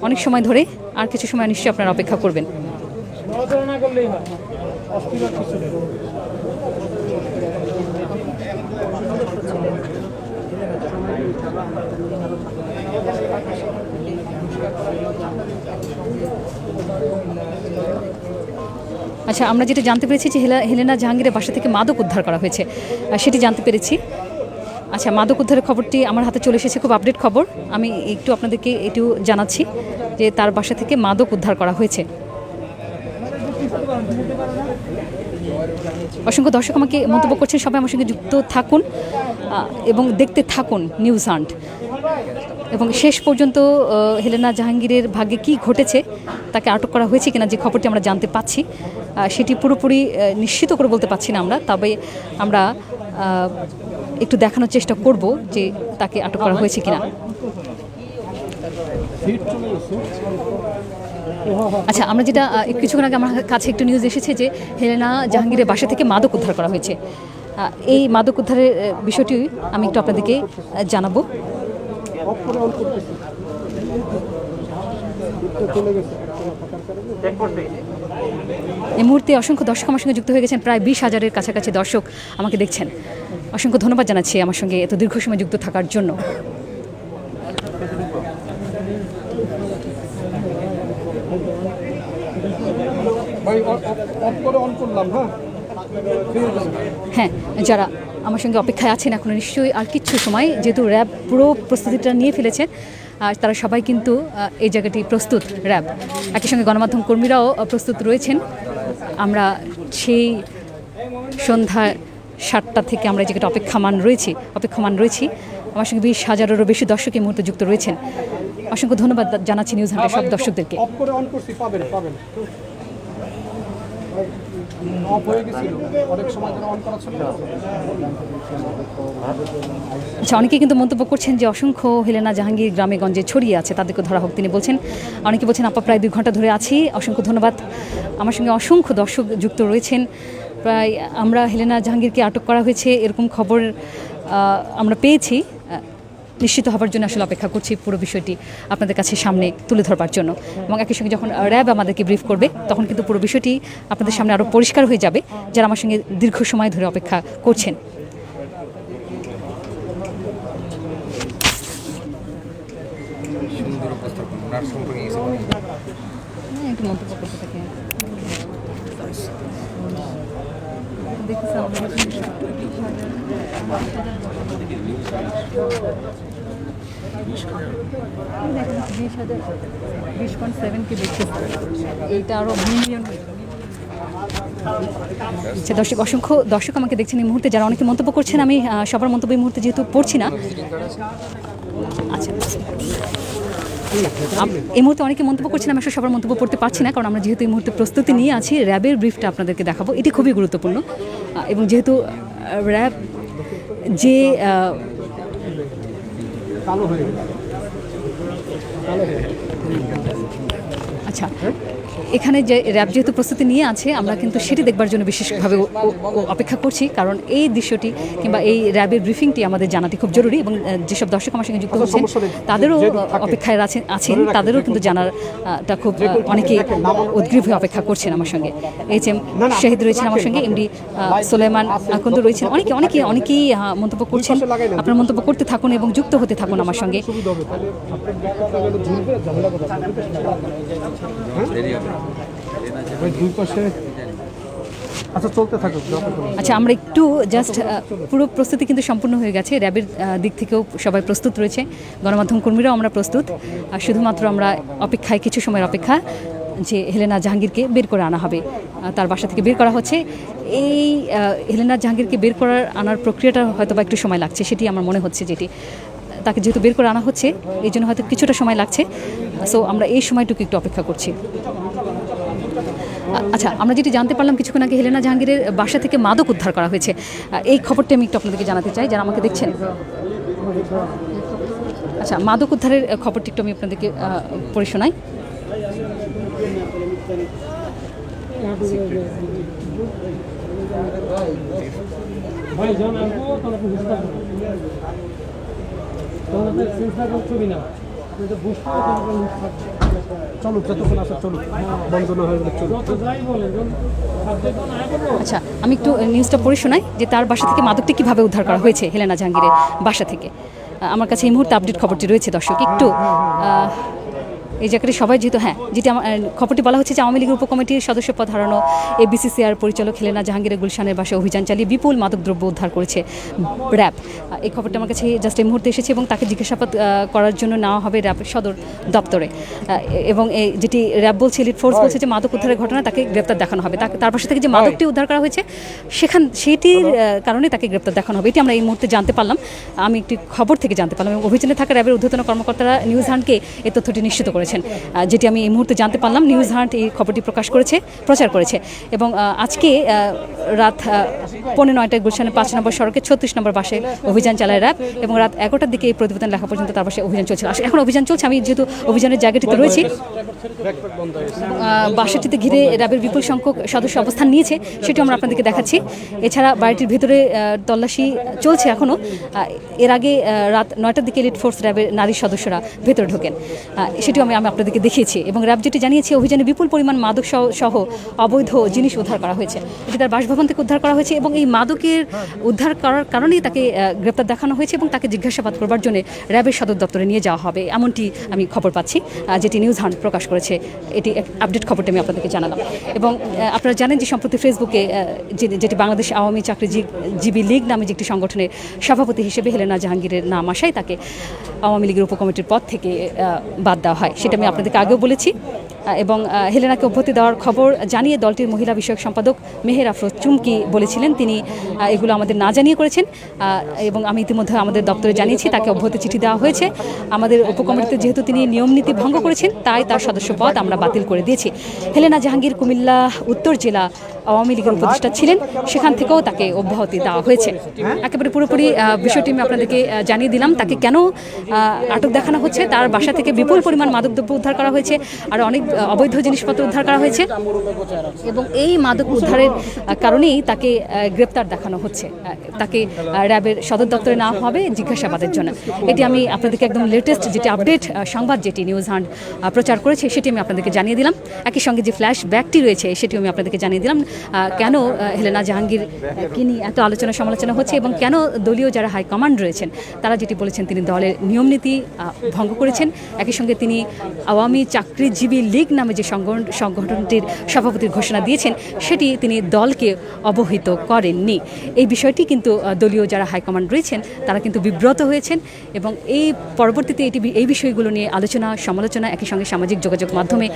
অনেক সময় ধরে, আর কিছু সময় নিশ্চয়ই আপনারা অপেক্ষা করবেন। আচ্ছা, আমরা যেটা জানতে পেরেছি যে হেলেনা জাহাঙ্গীরের বাসা থেকে মাদক উদ্ধার করা হয়েছে, সেটি জানতে পেরেছি। আচ্ছা, মাদক উদ্ধারের খবরটি আমার হাতে চলে এসেছে, খুব আপডেট খবর। আমি একটু আপনাদেরকে এটিও জানাচ্ছি যে তার বাসা থেকে মাদক উদ্ধার করা হয়েছে। অসংখ্য দর্শক আমাকে মন্তব্য করছেন, সবাই আমার সঙ্গে যুক্ত থাকুন এবং দেখতে থাকুন নিউজ হান্ট। এবং শেষ পর্যন্ত হেলেনা জাহাঙ্গীরের ভাগ্যে কী ঘটেছে, তাকে আটক করা হয়েছে কিনা যে খবরটি আমরা জানতে পাচ্ছি সেটি পুরোপুরি নিশ্চিত করে বলতে পারছি না আমরা, তবে আমরা একটু দেখানোর চেষ্টা করব যে তাকে আটক করা হয়েছে কিনা। আচ্ছা, আমরা যেটা কিছুক্ষণ আগে আমার কাছে একটু নিউজ এসেছে যে হেলেনা জাহাঙ্গীরের বাসা থেকে মাদক উদ্ধার করা হয়েছে। এই মাদক উদ্ধারের বিষয়টি আমি একটু আপনাদেরকে জানাবো। এই মুহূর্তে অসংখ্য দর্শক আমার সঙ্গে যুক্ত হয়ে গেছেন, প্রায় 20,000-এর কাছাকাছি দর্শক আমাকে দেখছেন। অসংখ্য ধন্যবাদ জানাচ্ছি আমার সঙ্গে এত দীর্ঘ সময় যুক্ত থাকার জন্য। হ্যাঁ, যারা আমার সঙ্গে অপেক্ষায় আছেন এখনো নিশ্চয়ই আর কিছু সময়, যেহেতু র্যাব পুরো প্রস্তুতিটা নিয়ে ফেলেছেন আর তারা সবাই কিন্তু এই জায়গাটি প্রস্তুত। র্যাব একই সঙ্গে গণমাধ্যম কর্মীরাও প্রস্তুত রয়েছেন। আমরা সেই সন্ধ্যা 7টা থেকে আমরা এই জায়গাটা অপেক্ষমান রয়েছি। আমার সঙ্গে 20,000-এরও বেশি দর্শক এই মুহূর্তে যুক্ত রয়েছেন। অসংখ্য ধন্যবাদ জানাচ্ছি নিউজ হান্টের সব দর্শকদেরকে। অফ করে অন করছি, পাবেন অফ হয়ে গেছিল অনেক সময় ধরে অন করা ছিল না। আচ্ছা, অনেকে কিন্তু মন্তব্য করছেন যে অসংখ্য হেলেনা জাহাঙ্গীর গ্রামে গঞ্জে ছড়িয়ে আছে, তাদেরকে ধরা হোক। তিনি বলছেন, অনেকে বলছেন আপা প্রায় 2 ঘন্টা ধরে আছি। অসংখ্য ধন্যবাদ। আমার সঙ্গে অসংখ্য দর্শক যুক্ত রয়েছেন। প্রায় আমরা হেলেনা জাহাঙ্গীরকে আটক করা হয়েছে এরকম খবর আমরা পেয়েছি। নিশ্চিত হবার জন্য আসলে অপেক্ষা করছি পুরো বিষয়টি আপনাদের কাছে সামনে তুলে ধরবার জন্য। এবং একই সঙ্গে যখন র্যাব আমাদেরকে ব্রিফ করবে তখন কিন্তু পুরো বিষয়টি আপনাদের সামনে আরও পরিষ্কার হয়ে যাবে, যারা আমার সঙ্গে দীর্ঘ সময় ধরে অপেক্ষা করছেন। একটু মন্তব্য করতে থাকে। এইটা আরো মিলিয়ন। আচ্ছা দর্শক, অসংখ্য দর্শক আমাকে দেখছেন এই মুহূর্তে, যারা অনেকে মন্তব্য করছেন। আমি সবার মন্তব্য এই মুহূর্তে যেহেতু পড়ছি না। আচ্ছা, এই মুহূর্তে অনেকে মন্তব্য করছেন, আমি আসলে সবার মন্তব্য পড়তে পারছি না, কারণ আমরা যেহেতু এই মুহূর্তে প্রস্তুতি নিয়ে আছি। র্যাবের ব্রিফটা আপনাদেরকে দেখাবো, এটি খুবই গুরুত্বপূর্ণ। এবং যেহেতু র্যাব যে আচ্ছা, এখানে যে র্যাব যেহেতু প্রস্তুতি নিয়ে আছে, আমরা কিন্তু সেটি দেখবার জন্য বিশেষভাবে অপেক্ষা করছি, কারণ এই দৃশ্যটি কিংবা এই র্যাবের ব্রিফিংটি আমাদের জানাটি খুব জরুরি। এবং যেসব দর্শক আমার সঙ্গে যুক্ত হচ্ছেন তাদেরও অপেক্ষায় আছেন, তাদেরও কিন্তু জানারটা খুব অনেকেই উদ্গ্রীব হয়ে অপেক্ষা করছেন আমার সঙ্গে। HM শাহিদ রয়েছেন আমার সঙ্গে, MD সোলেমান আকন্দ রয়েছেন। অনেকেই মন্তব্য করছেন। আপনার মন্তব্য করতে থাকুন এবং যুক্ত হতে থাকুন আমার সঙ্গে। আচ্ছা, আমরা একটু জাস্ট পুরো প্রস্তুতি কিন্তু সম্পূর্ণ হয়ে গেছে। র্যাবের দিক থেকেও সবাই প্রস্তুত রয়েছে, গণমাধ্যম কর্মীরাও আমরা প্রস্তুত। শুধুমাত্র আমরা অপেক্ষায়, কিছু সময়ের অপেক্ষা যে হেলেনা জাহাঙ্গীরকে বের করে আনা হবে। তার বাসা থেকে বের করা হচ্ছে। এই হেলেনা জাহাঙ্গীরকে বের আনার প্রক্রিয়াটা হয়তো বা একটু সময় লাগছে, সেটি আমার মনে হচ্ছে। যেটি তাকে যেহেতু বের করে আনা হচ্ছে, এই জন্য হয়তো কিছুটা সময় লাগছে। সো আমরা এই সময়টুকু একটু অপেক্ষা করছি। আচ্ছা, আমরা যেটি জানতে পারলাম কিছুক্ষণ আগে, হেলেনা জাহাঙ্গীরের বাসা থেকে মাদক উদ্ধার করা হয়েছে। এই খবরটি আমি একটু আপনাদেরকে জানাতে চাই, যারা আমাকে দেখছেন। আচ্ছা, মাদক উদ্ধারের খবরটি একটু আমি আপনাদেরকে পড়ে শোনাই। আচ্ছা, আমি একটু নিউজটা পড়ে শোনাই যে তার বাসা থেকে মাদকটি কীভাবে উদ্ধার করা হয়েছে হেলেনা জাহাঙ্গীরের বাসা থেকে। আমার কাছে এই মুহূর্তে আপডেট খবরটি রয়েছে দর্শক। একটু এই জায়গাটি সবাই যেহেতু যেটি আমার খবরটি বলা হচ্ছে যে আওয়ামী লীগের উপকমিটির সদস্য পদ হারানো ABCCR পরিচালক হেলেনা জাহাঙ্গীরের গুলশানের বাসায় অভিযান চালিয়ে বিপুল মাদকদ্রব্য উদ্ধার করেছে র্যাব। এই খবরটা আমার কাছে জাস্ট এই মুহূর্তে এসেছে এবং তাকে জিজ্ঞাসাবাদ করার জন্য নেওয়া হবে র্যাব সদর দপ্তরে। এবং যেটি র্যাব বলছে, এলিট ফোর্স বলছে যে মাদক উদ্ধারের ঘটনা তাকে গ্রেপ্তার দেখানো হবে। তার পাশে থেকে যে মাদকটি উদ্ধার করা হয়েছে সেটির কারণে তাকে গ্রেপ্তার দেখানো হবে, এটি আমরা এই মুহূর্তে জানতে পারলাম। আমি একটি খবর থেকে জানতে পারলাম এবং অভিযানে থাকা র্যাবের ঊর্ধ্বতন কর্মকর্তারা নিউজ হান্টকে এই তথ্যটি নিশ্চিত করেছেন, যেটি আমি এই মুহূর্তে জানতে পারলাম। নিউজ হান্ট এই খবরটি প্রচার করেছে। এবং আজকে রাত 9:15 গুলশানের 5 নম্বর সড়কে 36 নম্বর বাসে অভিযান চালায় র্যাব এবং রাত 11টার দিকে এই প্রতিবেদন লেখা পর্যন্ত তার বাসায় অভিযান চলছিল। এখন অভিযান চলছে। আমি যেহেতু অভিযানের জায়গাটিতে রয়েছি, বাসাটিতে ঘিরে র্যাবের বিপুল সংখ্যক সদস্য অবস্থান নিয়েছে, সেটি আমরা আপনাদেরকে দেখাচ্ছি। এছাড়া বাড়িটির ভেতরে তল্লাশি চলছে এখনও। এর আগে রাত 9টার দিকে এলিট ফোর্স র্যাবের নারী সদস্যরা ভেতরে ঢোকেন, সেটিও আমি আপনাদেরকে দেখিয়েছি। এবং র্যাব যেটি জানিয়েছে, অভিযানে বিপুল পরিমাণ মাদক সহ অবৈধ জিনিস উদ্ধার করা হয়েছে। এটি তার বাসভবন থেকে উদ্ধার করা হয়েছে এবং এই মাদকের উদ্ধার করার কারণেই তাকে গ্রেপ্তার দেখানো হয়েছে এবং তাকে জিজ্ঞাসাবাদ করবার জন্য র্যাবের সদর দপ্তরে নিয়ে যাওয়া হবে, এমনটি আমি খবর পাচ্ছি, যেটি নিউজ হান্ট প্রকাশ করেছে। এটি আপডেট খবরটি আমি আপনাদেরকে জানালাম। এবং আপনারা জানেন যে সম্প্রতি ফেসবুকে যেটি বাংলাদেশ আওয়ামী চাকরিজীবী লীগ নামে যে একটি সংগঠনের সভাপতি হিসেবে হেলেনা জাহাঙ্গীরের নাম আসায় তাকে আওয়ামী লীগের উপকমিটির পদ থেকে বাদ দেওয়া হয়, সেটা আমি আপনাদেরকে আগেও বলেছি। এবং হেলেনাকে অব্যাহতি দেওয়ার খবর জানিয়ে দলটির মহিলা বিষয়ক সম্পাদক মেহের আফরোজ চুমকি বলেছিলেন তিনি এগুলো আমাদের না জানিয়ে করেছেন এবং আমি ইতিমধ্যে আমাদের দপ্তরে জানিয়েছি তাকে অব্যাহতি চিঠি দেওয়া হয়েছে। আমাদের উপকমিটিতে যেহেতু তিনি নিয়মনীতি ভঙ্গ করেছেন তাই তার সদস্য পদ আমরা বাতিল করে দিয়েছি। হেলেনা জাহাঙ্গীর কুমিল্লা উত্তর জেলা আওয়ামী লীগের উপদেষ্টা ছিলেন, সেখান থেকেও তাকে অব্যাহতি দেওয়া হয়েছে। একেবারে পুরোপুরি বিষয়টি আমি আপনাদেরকে জানিয়ে দিলাম। তাকে কেন আটক দেখানো হচ্ছে, তার বাসা থেকে বিপুল পরিমাণ মাদকদ্রব্য উদ্ধার করা হয়েছে আর অনেক অবৈধ জিনিসপত্র উদ্ধার করা হয়েছে এবং এই মাদক উদ্ধারের কারণেই তাকে গ্রেপ্তার দেখানো হচ্ছে। তাকে র্যাবের সদর দপ্তরে নেওয়া হবে জিজ্ঞাসাবাদের জন্য। এটি আমি আপনাদেরকে একদম লেটেস্ট যেটি আপডেট সংবাদ যেটি নিউজ হান্ট প্রচার করেছে সেটি আমি আপনাদেরকে জানিয়ে দিলাম। একই সঙ্গে যে ফ্ল্যাশ ব্যাকটি রয়েছে সেটিও আমি আপনাদেরকে জানিয়ে দিলাম কেন হেলেনা জাহাঙ্গীর কি নিয়ে এত আলোচনা সমালোচনা হচ্ছে এবং কেন দলীয় যারা হাইকমান্ড রয়েছেন তারা যেটি বলেছেন তিনি দলের নিয়মনীতি ভঙ্গ করেছেন। একই সঙ্গে তিনি আওয়ামী চাকরিজীবী লীগ নামে যে সংগঠনটির সভাপতির ঘোষণা দিয়েছেন সেটি তিনি দলকে অবহিত করেননি। এই বিষয়টি কিন্তু দলীয় যারা হাইকমান্ড রয়েছেন তারা কিন্তু বিব্রত হয়েছেন এবং এই পরবর্তীতে এই বিষয়গুলো নিয়ে আলোচনা সমালোচনা একই সঙ্গে সামাজিক যোগাযোগ মাধ্যমে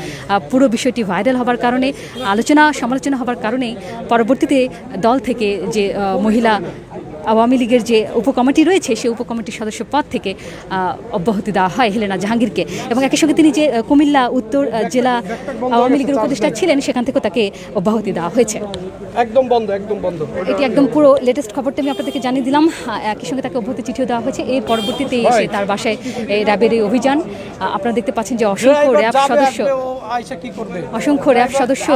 পুরো বিষয়টি ভাইরাল হবার কারণে আলোচনা সমালোচনা হবার কারণেই পরবর্তীতে দল থেকে যে মহিলা আওয়ামী লীগের যে উপকমিটি রয়েছে সেই উপকমিটির সদস্য পদ থেকে অব্যাহতি দেওয়া হয় হেলেনা জাহাঙ্গীরকে এবং একই সঙ্গে তিনি যে কুমিল্লা উত্তর জেলা আওয়ামী লীগের উপদেষ্টা ছিলেন সেখান থেকেও তাকে অব্যাহতি দেওয়া হয়েছে। একদম বন্ধ। এটি একদম পুরো লেটেস্ট খবরটা আমি আপনাদেরকে জানিয়ে দিলাম। একই সঙ্গে তাকে অব্যাহতি চিঠিও দেওয়া হয়েছে। এর পরবর্তীতে এসে তার বাসায় র্যাবের এই অভিযান আপনারা দেখতে পাচ্ছেন যে অসংখ্য র্যাব সদস্য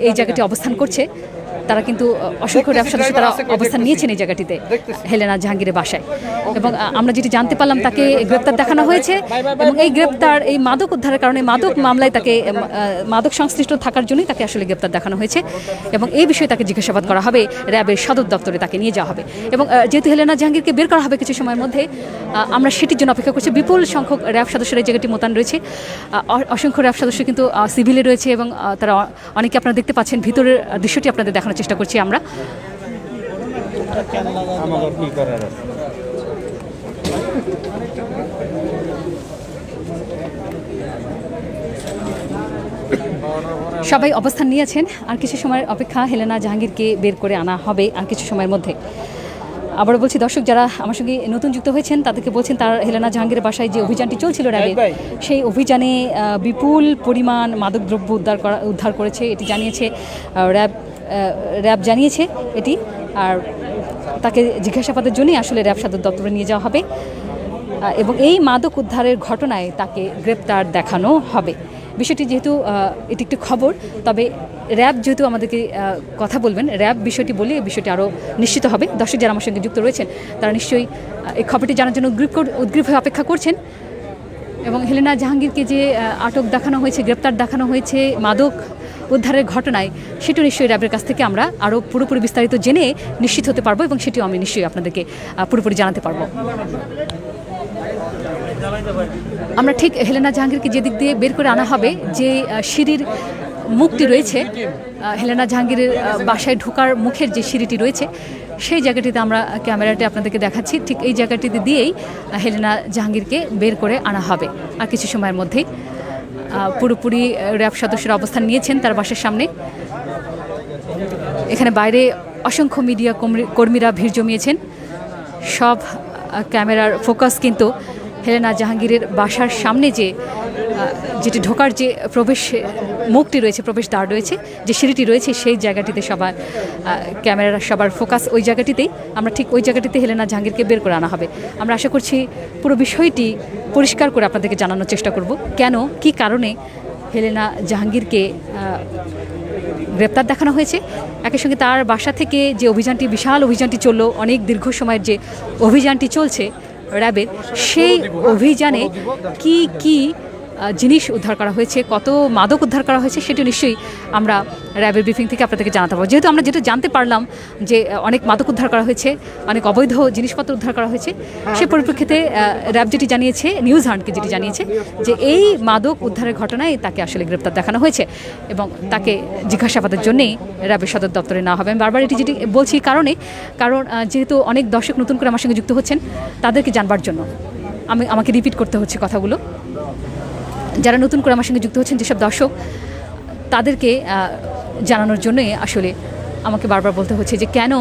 এই জায়গাটি অবস্থান করছে। তারা কিন্তু অসংখ্য র্যাব সদস্য তারা অবস্থান নিয়েছেন এই জায়গাটিতে হেলেনা জাহাঙ্গীরের বাসায় এবং আমরা যেটি জানতে পারলাম তাকে গ্রেপ্তার দেখানো হয়েছে এবং এই গ্রেপ্তার এই মাদক উদ্ধারের কারণে মাদক মামলায় তাকে মাদক সংশ্লিষ্ট থাকার জন্যই তাকে আসলে গ্রেপ্তার দেখানো হয়েছে এবং এই বিষয়ে তাকে জিজ্ঞাসাবাদ করা হবে, র্যাবের সদর দপ্তরে তাকে নিয়ে যাওয়া হবে এবং যেহেতু হেলেনা জাহাঙ্গীরকে বের করা হবে কিছু সময়ের মধ্যে আমরা সেটির জন্য অপেক্ষা করছি। বিপুল সংখ্যক র্যাব সদস্যরা এই জায়গাটি মোতায়েন রয়েছে, অসংখ্য র্যাব সদস্য কিন্তু সিভিলে রয়েছে এবং তারা অনেকে আপনারা দেখতে পাচ্ছেন ভিতরের দৃশ্যটি আপনাদের দেখানোর চেষ্টা করছি আমরা। সবাই অবস্থান নিয়েছেন, আর কিছু সময়ের অপেক্ষা, হেলেনা জাহাঙ্গীরকে বের করে আনা হবে আর কিছু সময়ের মধ্যে। আবারও বলছি দর্শক যারা আমার সঙ্গে নতুন যুক্ত হয়েছেন তাদেরকে বলছেন তার হেলেনা জাহাঙ্গীরের বাসায় যে অভিযানটি চলছিল র্যাবের সেই অভিযানে বিপুল পরিমাণ মাদকদ্রব্য উদ্ধার করেছে এটি জানিয়েছে র্যাব জানিয়েছে এটি, আর তাকে জিজ্ঞাসাবাদের জন্যই আসলে র্যাব সদর দপ্তরে নিয়ে যাওয়া হবে এবং এই মাদক উদ্ধারের ঘটনায় তাকে গ্রেপ্তার দেখানো হবে। বিষয়টি যেহেতু এটি একটি খবর, তবে র্যাব যেহেতু আমাদেরকে কথা বলবেন, র্যাব বিষয়টি বলে এই বিষয়টি আরও নিশ্চিত হবে। দর্শক যারা আমার সঙ্গে যুক্ত রয়েছেন তারা নিশ্চয়ই এই খবরটি জানার জন্য উদ্গ্রীব হয়ে অপেক্ষা করছেন এবং হেলেনা জাহাঙ্গীরকে যে আটক দেখানো হয়েছে, গ্রেপ্তার দেখানো হয়েছে মাদক উদ্ধারের ঘটনায় সেটিও নিশ্চয়ই র্যাবের কাছ থেকে আমরা আরও পুরোপুরি বিস্তারিত জেনে নিশ্চিত হতে পারবো এবং সেটিও আমি নিশ্চয়ই আপনাদেরকে পুরোপুরি জানাতে পারবো। আমরা ঠিক হেলেনা জাহাঙ্গীরকে যে দিক দিয়ে বের করে আনা হবে, যে সিঁড়ির মুখটি রয়েছে হেলেনা জাহাঙ্গীরের বাসায় ঢোকার মুখের যে সিঁড়িটি রয়েছে সেই জায়গাটিতে আমরা ক্যামেরাটি আপনাদেরকে দেখাচ্ছি, ঠিক এই জায়গাটিতে দিয়েই হেলেনা জাহাঙ্গীরকে বের করে আনা হবে আর কিছু সময়ের মধ্যেই। পুরোপুরি র্যাব সদস্যরা অবস্থান নিয়েছেন তার বাসার সামনে। এখানে বাইরে অসংখ্য মিডিয়া কর্মীরা ভিড় জমিয়েছেন। সব ক্যামেরার ফোকাস কিন্তু হেলেনা জাহাঙ্গীরের বাসার সামনে যেটি ঢোকার যে প্রবেশ মুখটি রয়েছে, প্রবেশ দ্বার রয়েছে, যে সিঁড়িটি রয়েছে সেই জায়গাটিতে সবার ক্যামেরার সবার ফোকাস ওই জায়গাটিতেই। আমরা ঠিক ওই জায়গাটিতে হেলেনা জাহাঙ্গীরকে বের করে আনা হবে। আমরা আশা করছি পুরো বিষয়টি পরিষ্কার করে আপনাদেরকে জানানোর চেষ্টা করব কেন কি কারণে হেলেনা জাহাঙ্গীরকে গ্রেপ্তার দেখানো হয়েছে। একই সঙ্গে তার বাসা থেকে যে অভিযানটি, বিশাল অভিযানটি চললো, অনেক দীর্ঘ সময়ের যে অভিযানটি চলছে র্যাবের, সেই অভিযানে কি কি জিনিস উদ্ধার করা হয়েছে, কত মাদক উদ্ধার করা হয়েছে সেটি নিশ্চয়ই আমরা র্যাবের ব্রিফিং থেকে আপনাদেরকে জানাতে পারবো। যেহেতু আমরা যেটা জানতে পারলাম যে অনেক মাদক উদ্ধার করা হয়েছে, অনেক অবৈধ জিনিসপত্র উদ্ধার করা হয়েছে, সেই পরিপ্রেক্ষিতে র্যাব যেটি জানিয়েছে, নিউজ হান্টকে যেটি জানিয়েছে যে এই মাদক উদ্ধারের ঘটনায় তাকে আসলে গ্রেপ্তার দেখানো হয়েছে এবং তাকে জিজ্ঞাসাবাদের জন্যেই র্যাবের সদর দপ্তরে নেওয়া হবে। আমি বারবার এটি যেটি বলছি কারণ যেহেতু অনেক দর্শক নতুন করে আমার সঙ্গে যুক্ত হচ্ছেন তাদেরকে জানবার জন্য আমাকে রিপিট করতে হচ্ছে কথাগুলো। যারা নতুন করে আমার সঙ্গে যুক্ত হচ্ছেন যেসব দর্শক, তাদেরকে জানানোর জন্যই আসলে আমাকে বারবার বলতে হচ্ছে যে কেন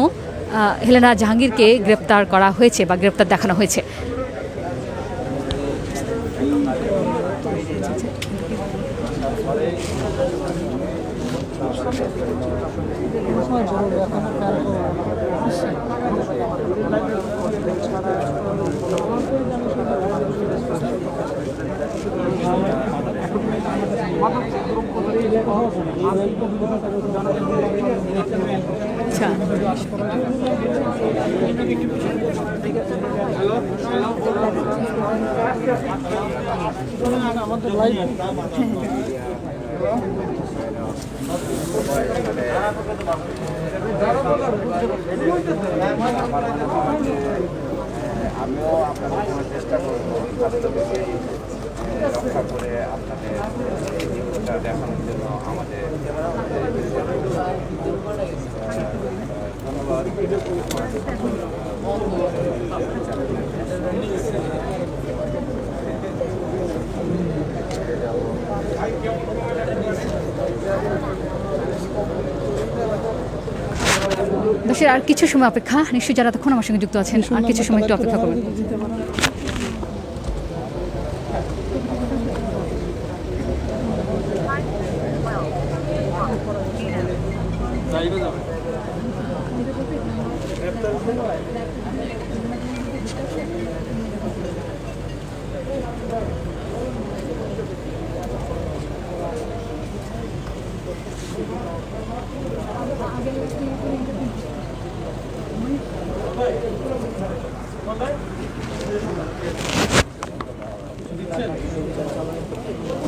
হেলেনা জাহাঙ্গীরকে গ্রেপ্তার করা হয়েছে বা গ্রেপ্তার দেখানো হয়েছে। আচ্ছা, আমিও আপনাদের কোনো চেষ্টা করবো আপনাদেরকে রক্ষা করে আপনাদের এই নিউজটা দেখানোর জন্য আমাদের ধন্যবাদ। দেশের আর কিছু সময় অপেক্ষা, নিশ্চয়ই যারা তখন আমার সঙ্গে যুক্ত আছেন আর কিছু সময় একটু অপেক্ষা করবেন।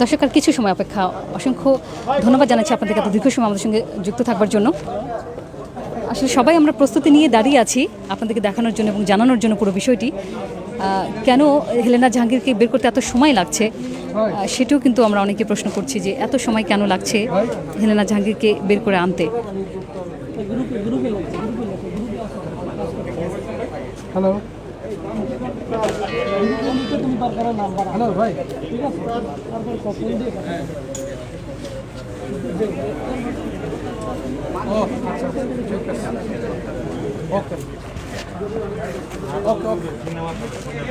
দর্শক আর কিছু সময় অপেক্ষা, অসংখ্য ধন্যবাদ জানাচ্ছি আপনাদেরকে এত দীর্ঘ সময় আমাদের সঙ্গে যুক্ত থাকবার জন্য। আসলে সবাই আমরা প্রস্তুতি নিয়ে দাঁড়িয়ে আছি আপনাদেরকে দেখানোর জন্য এবং জানানোর জন্য পুরো বিষয়টি। কেন হেলেনা জাহাঙ্গীরকে বের করতে এত সময় লাগছে সেটাও কিন্তু আমরা অনেকে প্রশ্ন করছি যে এত সময় কেন লাগছে হেলেনা জাহাঙ্গীরকে বের করে আনতে। হ্যালো হ্যালো ভাই, ঠিক আছে ও আচ্ছা ঠিক আছে, ওকে ওকে ওকে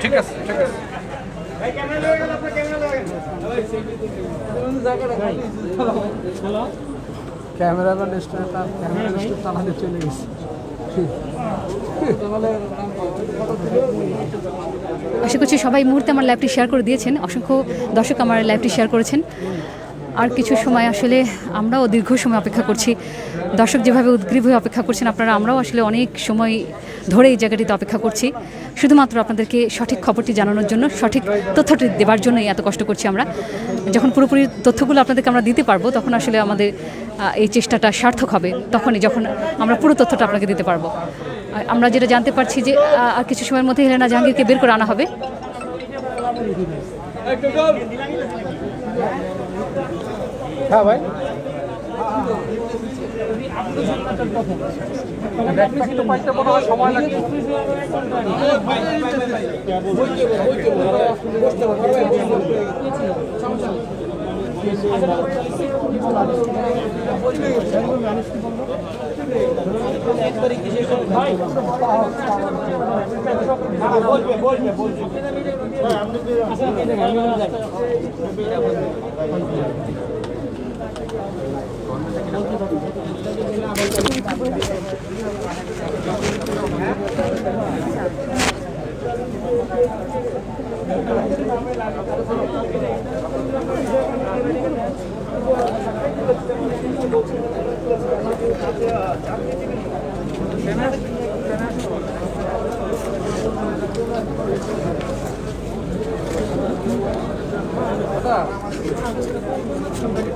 ঠিক আছে ঠিক আছে। ক্যামেরাম্যান তাহলে চলে গেছে। আশা করছি সবাই এই মুহূর্তে আমার লাইভটি শেয়ার করে দিয়েছেন, অসংখ্য দর্শক আমার লাইভটি শেয়ার করেছেন। আর কিছু সময় আসলে আমরাও দীর্ঘ সময় অপেক্ষা করছি, দর্শক যেভাবে উদ্গ্রীব হয়ে অপেক্ষা করছেন আপনারা, আমরাও আসলে অনেক সময় ধরে এই জায়গাটিতে অপেক্ষা করছি শুধুমাত্র আপনাদেরকে সঠিক খবরটি জানানোর জন্য, সঠিক তথ্যটি দেওয়ার জন্যই এত কষ্ট করছি আমরা। যখন পুরোপুরি তথ্যগুলো আপনাদেরকে আমরা দিতে পারবো তখন আসলে আমাদের এই চেষ্টাটা সার্থক হবে, তখনই যখন আমরা পুরো তথ্যটা আপনাকে দিতে পারবো। আমরা যেটা জানতে পারছি যে আর কিছু সময়ের মধ্যে হেলেনা জাহাঙ্গীরকে বের করে আনা হবে। হ্যাঁ ভাই, সময় লাগবে।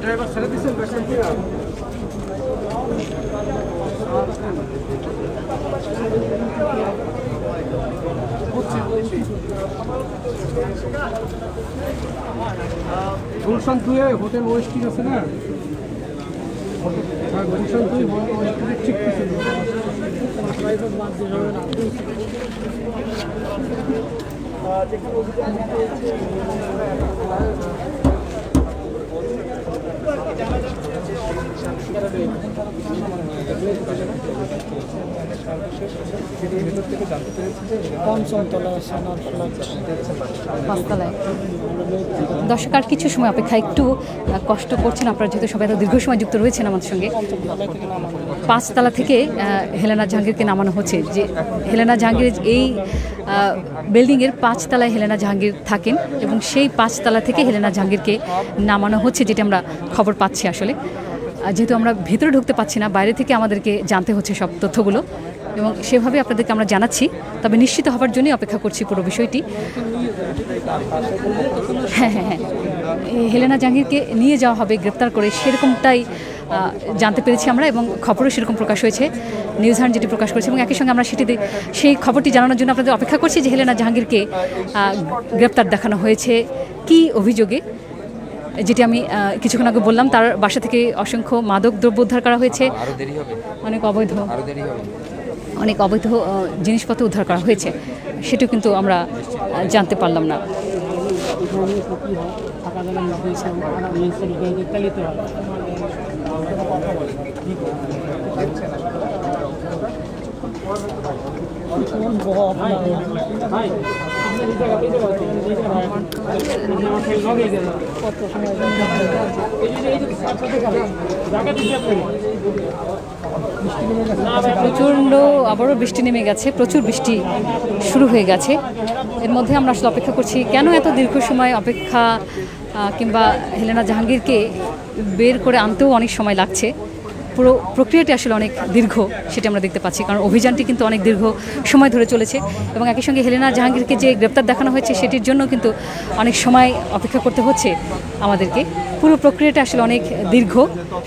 ড্রাইভার ছেড়ে দিচ্ছেন গুলশান 2 হোটেল ওয়েস্টিন আছে না, গুলশান 2 ওয়েস্টিনের ঠিক পিছনে। পাঁচতলায় দর্শক আর কিছু সময় অপেক্ষা একটু কষ্ট করছেন আপনারা, যেহেতু সবাই এত দীর্ঘ সময় যুক্ত রয়েছেন আমাদের সঙ্গে। পাঁচতলা থেকে হেলেনা জাহাঙ্গীরকে নামানো হচ্ছে। যে হেলেনা জাহাঙ্গীর এই বিল্ডিংয়ের পাঁচতলায় হেলেনা জাহাঙ্গীর থাকেন এবং সেই পাঁচতলা থেকে হেলেনা জাহাঙ্গীরকে নামানো হচ্ছে, যেটা আমরা খবর পাচ্ছি। আসলে যেহেতু আমরা ভেতরে ঢুকতে পাচ্ছি না, বাইরে থেকে আমাদেরকে জানতে হচ্ছে সব তথ্যগুলো এবং সেভাবে আপনাদেরকে আমরা জানাচ্ছি। তবে নিশ্চিত হওয়ার জন্যই অপেক্ষা করছি পুরো বিষয়টি। হ্যাঁ হ্যাঁ হ্যাঁ, হেলেনা জাহাঙ্গীরকে নিয়ে যাওয়া হবে গ্রেপ্তার করে, সেরকমটাই জানতে পেরেছি আমরা এবং খবরও সেরকম প্রকাশ হয়েছে, নিউজ হান্ট যেটি প্রকাশ করেছে। এবং একই সঙ্গে আমরা সেই খবরটি জানানোর জন্য আপনাদের অপেক্ষা করছি যে হেলেনা জাহাঙ্গীরকে গ্রেপ্তার দেখানো হয়েছে কী অভিযোগে, যেটি আমি কিছুক্ষণ আগে বললাম। তার বাসা থেকে অসংখ্য মাদক দ্রব্য উদ্ধার করা হয়েছে, অনেক অবৈধ জিনিসপত্র উদ্ধার করা হয়েছে, সেটাও কিন্তু আমরা জানতে পারলাম না। প্রচণ্ড আবারও বৃষ্টি নেমে গেছে, প্রচুর বৃষ্টি শুরু হয়ে গেছে। এর মধ্যে আমরা আসলে অপেক্ষা করছি, কেন এত দীর্ঘ সময় অপেক্ষা, কিংবা হেলেনা জাহাঙ্গীরকে বের করে আনতেও অনেক সময় লাগছে। পুরো প্রক্রিয়াটি আসলে অনেক দীর্ঘ, সেটা আমরা দেখতে পাচ্ছি, কারণ অভিযানটি কিন্তু অনেক দীর্ঘ সময় ধরে চলেছে এবং একই সঙ্গে হেলেনা জাহাঙ্গীরকে যে গ্রেপ্তার দেখানো হয়েছে সেটির জন্য কিন্তু অনেক সময় অপেক্ষা করতে হচ্ছে আমাদেরকে। পুরো প্রক্রিয়াটা আসলে অনেক দীর্ঘ,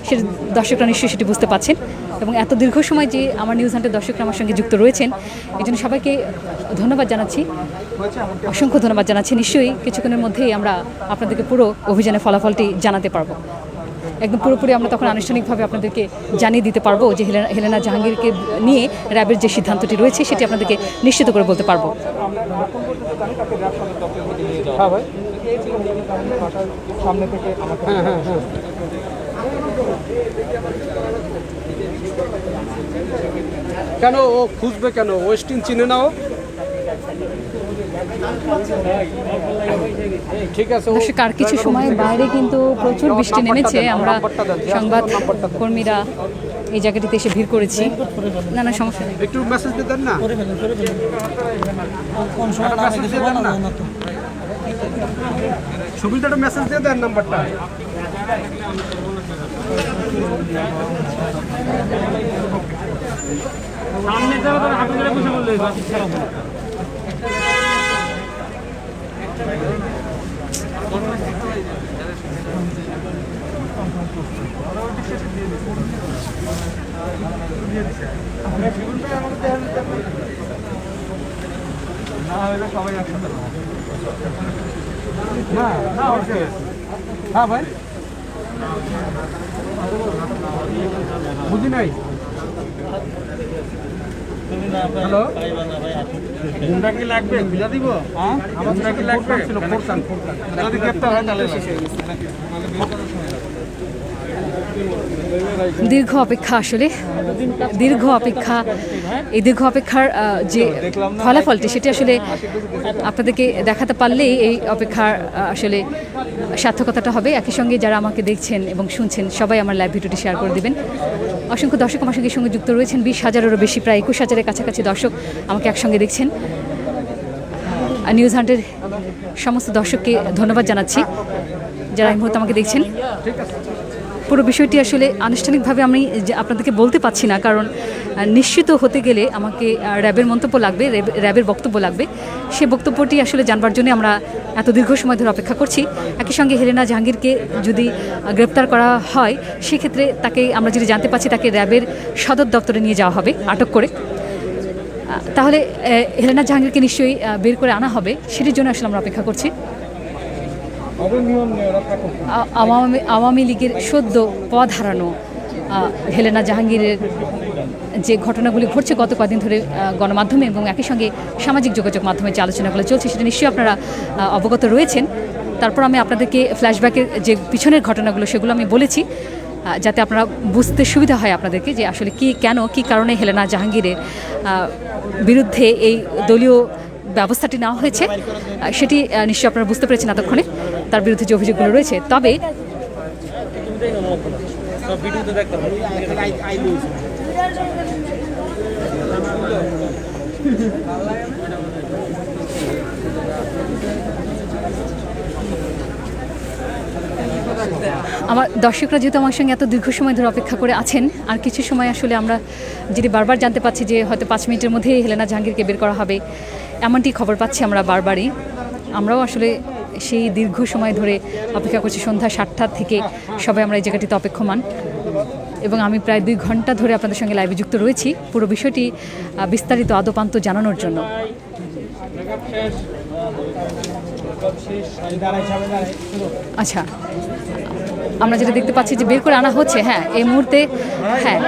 সেটা দর্শকরা নিশ্চয়ই সেটি বুঝতে পারছেন। এবং এত দীর্ঘ সময় যে আমার নিউজ হান্টের দর্শকরা আমার সঙ্গে যুক্ত রয়েছেন, এই জন্য সবাইকে ধন্যবাদ জানাচ্ছি, অসংখ্য ধন্যবাদ জানাচ্ছি। নিশ্চয়ই কিছুক্ষণের মধ্যেই আমরা আপনাদেরকে পুরো অভিযানের ফলাফলটি জানাতে পারবো, একদম পুরোপুরি আমরা তখন আনুষ্ঠানিকভাবে আপনাদেরকে জানিয়ে দিতে পারবো যে হেলেনা জাহাঙ্গীরকে নিয়ে র্যাবের যে সিদ্ধান্তটি রয়েছে সেটি আপনাদেরকে নিশ্চিত করে বলতে পারবো। কেন ও খুঁজবে কেন? ওয়েস্টিন চিনে নাও। ঠিক আছে, আর কিছু সময় বাইরে কিন্তু প্রচুর বৃষ্টি নেমেছে। আমরা সংবাদ কর্মীরা এই জায়গাটিতে এসে ভিড় করেছি। না না, সমস্যা নেই, একটু মেসেজ দিয়ে দেন না। সুবিধাটা মেসেজ দিয়ে দেন নাম্বারটা। সামনে যারা তারা হাতে ধরে বসে বললে সবাই একসাথে হ্যাঁ ভাই, বুঝি নাই। হ্যালো, গুন্ডা কি লাগবে? বুঝা দিব। গুন্ডা কি লাগবে? যদি গ্রেপ্তার হয় তাহলে দীর্ঘ অপেক্ষা, আসলে দীর্ঘ অপেক্ষা। এই দীর্ঘ অপেক্ষার যে ফলাফলটি সেটি আসলে আপনাদেরকে দেখাতে পারলেই এই অপেক্ষার আসলে সার্থকতাটা হবে। একই সঙ্গে যারা আমাকে দেখছেন এবং শুনছেন সবাই আমার লাইভ ভিডিওটি শেয়ার করে দেবেন। অসংখ্য দর্শক আমার সঙ্গে যুক্ত রয়েছেন, 20,000-এরও বেশি, প্রায় 21,000-এর কাছাকাছি দর্শক আমাকে একসঙ্গে দেখছেন। নিউজ হান্টের সমস্ত দর্শককে ধন্যবাদ জানাচ্ছি যারা এই মুহূর্তে আমাকে দেখছেন। পুরো বিষয়টি আসলে আনুষ্ঠানিকভাবে আমি আপনাদেরকে বলতে পারছি না, কারণ নিশ্চিত হতে গেলে আমাকে র্যাবের মন্তব্য লাগবে, র্যাবের বক্তব্য লাগবে। সে বক্তব্যটি আসলে জানবার জন্য আমরা এত দীর্ঘ সময় ধরে অপেক্ষা করছি। একই সঙ্গে হেলেনা জাহাঙ্গীরকে যদি গ্রেপ্তার করা হয় সেক্ষেত্রে তাকে আমরা যদি জানতে পাচ্ছি তাকে র্যাবের সদর দপ্তরে নিয়ে যাওয়া হবে আটক করে। তাহলে হেলেনা জাহাঙ্গীরকে নিশ্চয়ই বের করে আনা হবে, সেটির জন্য আসলে আমরা অপেক্ষা করছি। আওয়ামী লীগের সদ্য পদ হারানো হেলেনা জাহাঙ্গীরের যে ঘটনাগুলি ঘটছে গত কয়েকদিন ধরে গণমাধ্যমে এবং একই সঙ্গে সামাজিক যোগাযোগ মাধ্যমে যে আলোচনাগুলো চলছে সেটা নিশ্চয়ই আপনারা অবগত রয়েছেন। তারপর আমি আপনাদেরকে ফ্ল্যাশব্যাকের যে পিছনের ঘটনাগুলো সেগুলো আমি বলেছি, যাতে আপনারা বুঝতে সুবিধা হয় আপনাদেরকে যে আসলে কী কারণে হেলেনা জাহাঙ্গীরের বিরুদ্ধে এই দলীয় ব্যবস্থাটি নেওয়া হয়েছে, সেটি নিশ্চয়ই আপনারা বুঝতে পেরেছেন এতক্ষণে তার বিরুদ্ধে যে অভিযোগগুলো রয়েছে। তবে আমার দর্শকরা যেহেতু আমার সঙ্গে এত দীর্ঘ সময় ধরে অপেক্ষা করে আছেন, আর কিছু সময় আসলে আমরা যেটি বারবার জানতে পাচ্ছি যে হয়তো 5 মিনিটের মধ্যেই হেলেনা জাহাঙ্গীরকে বের করা হবে, এমনটি খবর পাচ্ছি আমরা বারবারই। আমরাও আসলে সেই দীর্ঘ সময় ধরে অপেক্ষা করছি, সন্ধ্যা 7টা থেকে সবাই আমরা এই জায়গাটিতে অপেক্ষমান, এবং আমি প্রায় 2 ঘন্টা ধরে আপনাদের সঙ্গে লাইভে যুক্ত রয়েছি পুরো বিষয়টি বিস্তারিত আদপান্ত জানানোর জন্য। আচ্ছা, আমরা যেটা দেখতে পাচ্ছি যে বের করে আনা হচ্ছে, হ্যাঁ এই মুহূর্তে, হ্যাঁ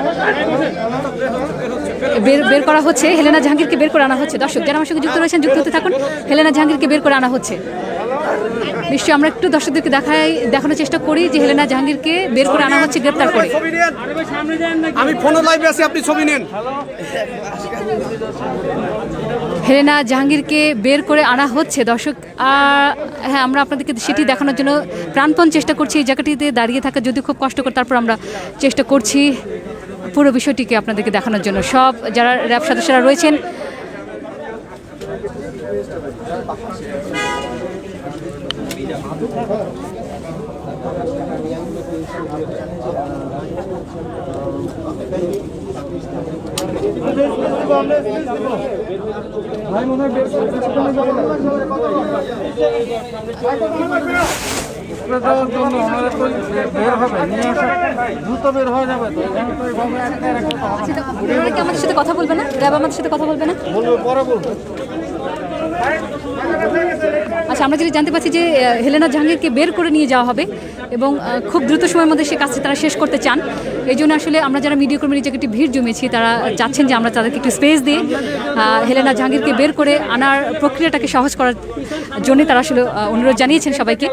বের করা হচ্ছে, হেলেনা জাহাঙ্গীরকে বের করে আনা হচ্ছে। দর্শক যারা আমার সঙ্গে যুক্ত রয়েছেন যুক্ত হতে থাকুন। হেলেনা জাহাঙ্গীরকে বের করে আনা হচ্ছে। নিশ্চয়ই আমরা একটু দর্শকদেরকে দেখানোর চেষ্টা করি যে হেলেনা জাহাঙ্গীরকে বের করে আনা হচ্ছে গ্রেপ্তার করে। আমি ফোনে লাইভে আছি, আপনি ছবি নেন। হেলেনা জাহাঙ্গীরকে বের করে আনা হচ্ছে দর্শক। হ্যাঁ, আমরা আপনাদেরকে সেটি দেখানোর জন্য প্রাণপণ চেষ্টা করছি এই জায়গাটিতে দাঁড়িয়ে থাকা, যদি খুব কষ্টকর, তারপর আমরা চেষ্টা করছি পুরো বিষয়টিকে আপনাদেরকে দেখানোর জন্য। সব যারা র্যাব সদস্যরা রয়েছেন, আমাদের সাথে কথা বলবে না, র্যাব আমাদের সাথে কথা বলবে না। আচ্ছা, আমরা যেটা জানতে পারছি যে হেলেনা জাহাঙ্গীরকে বের করে নিয়ে যাওয়া হবে এবং খুব দ্রুত সময়ের মধ্যে সে কাজটি তারা শেষ করতে চান। এই জন্য আসলে আমরা যারা মিডিয়া কর্মী জায়গাটি ভিড় জমিয়েছি, তারা চাচ্ছেন যে আমরা তাদেরকে একটু স্পেস দিয়ে হেলেনা জাহাঙ্গীরকে বের করে আনার প্রক্রিয়াটাকে সহজ করার জন্যই তারা আসলে অনুরোধ জানিয়েছেন সবাইকে।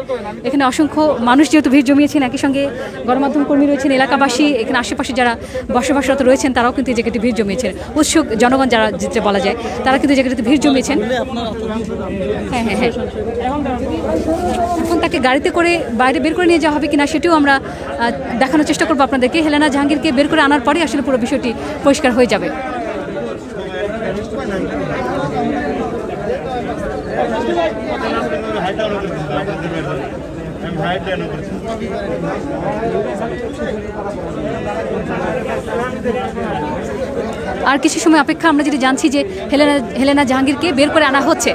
এখানে অসংখ্য মানুষ যেহেতু ভিড় জমিয়েছেন, একই সঙ্গে গণমাধ্যম কর্মী রয়েছেন, এলাকাবাসী, এখানে আশেপাশে যারা বসবাসরত রয়েছেন তারাও কিন্তু এই জায়গাটি ভিড় জমিয়েছেন। উৎসুক জনগণ যারা যেটা বলা যায়, তারা কিন্তু এই জায়গাটিতে ভিড় জমিয়েছেন। হ্যাঁ হ্যাঁ হ্যাঁ, এখন তাকে গাড়িতে করে বাইরে বের করে নিয়ে যাওয়া হবে কিনা সেটিও আমরা দেখানোর চেষ্টা করবো আপনাদেরকে। হেলেনা জাহাঙ্গীরকে বের করে আনার পরে আসলে পুরো বিষয়টি পরিষ্কার হয়ে যাবে। আর কিছু সময় অপেক্ষা, আমরা যেটা জানছি যে হেলেনা জাহাঙ্গীরকে বের করে আনা হচ্ছে।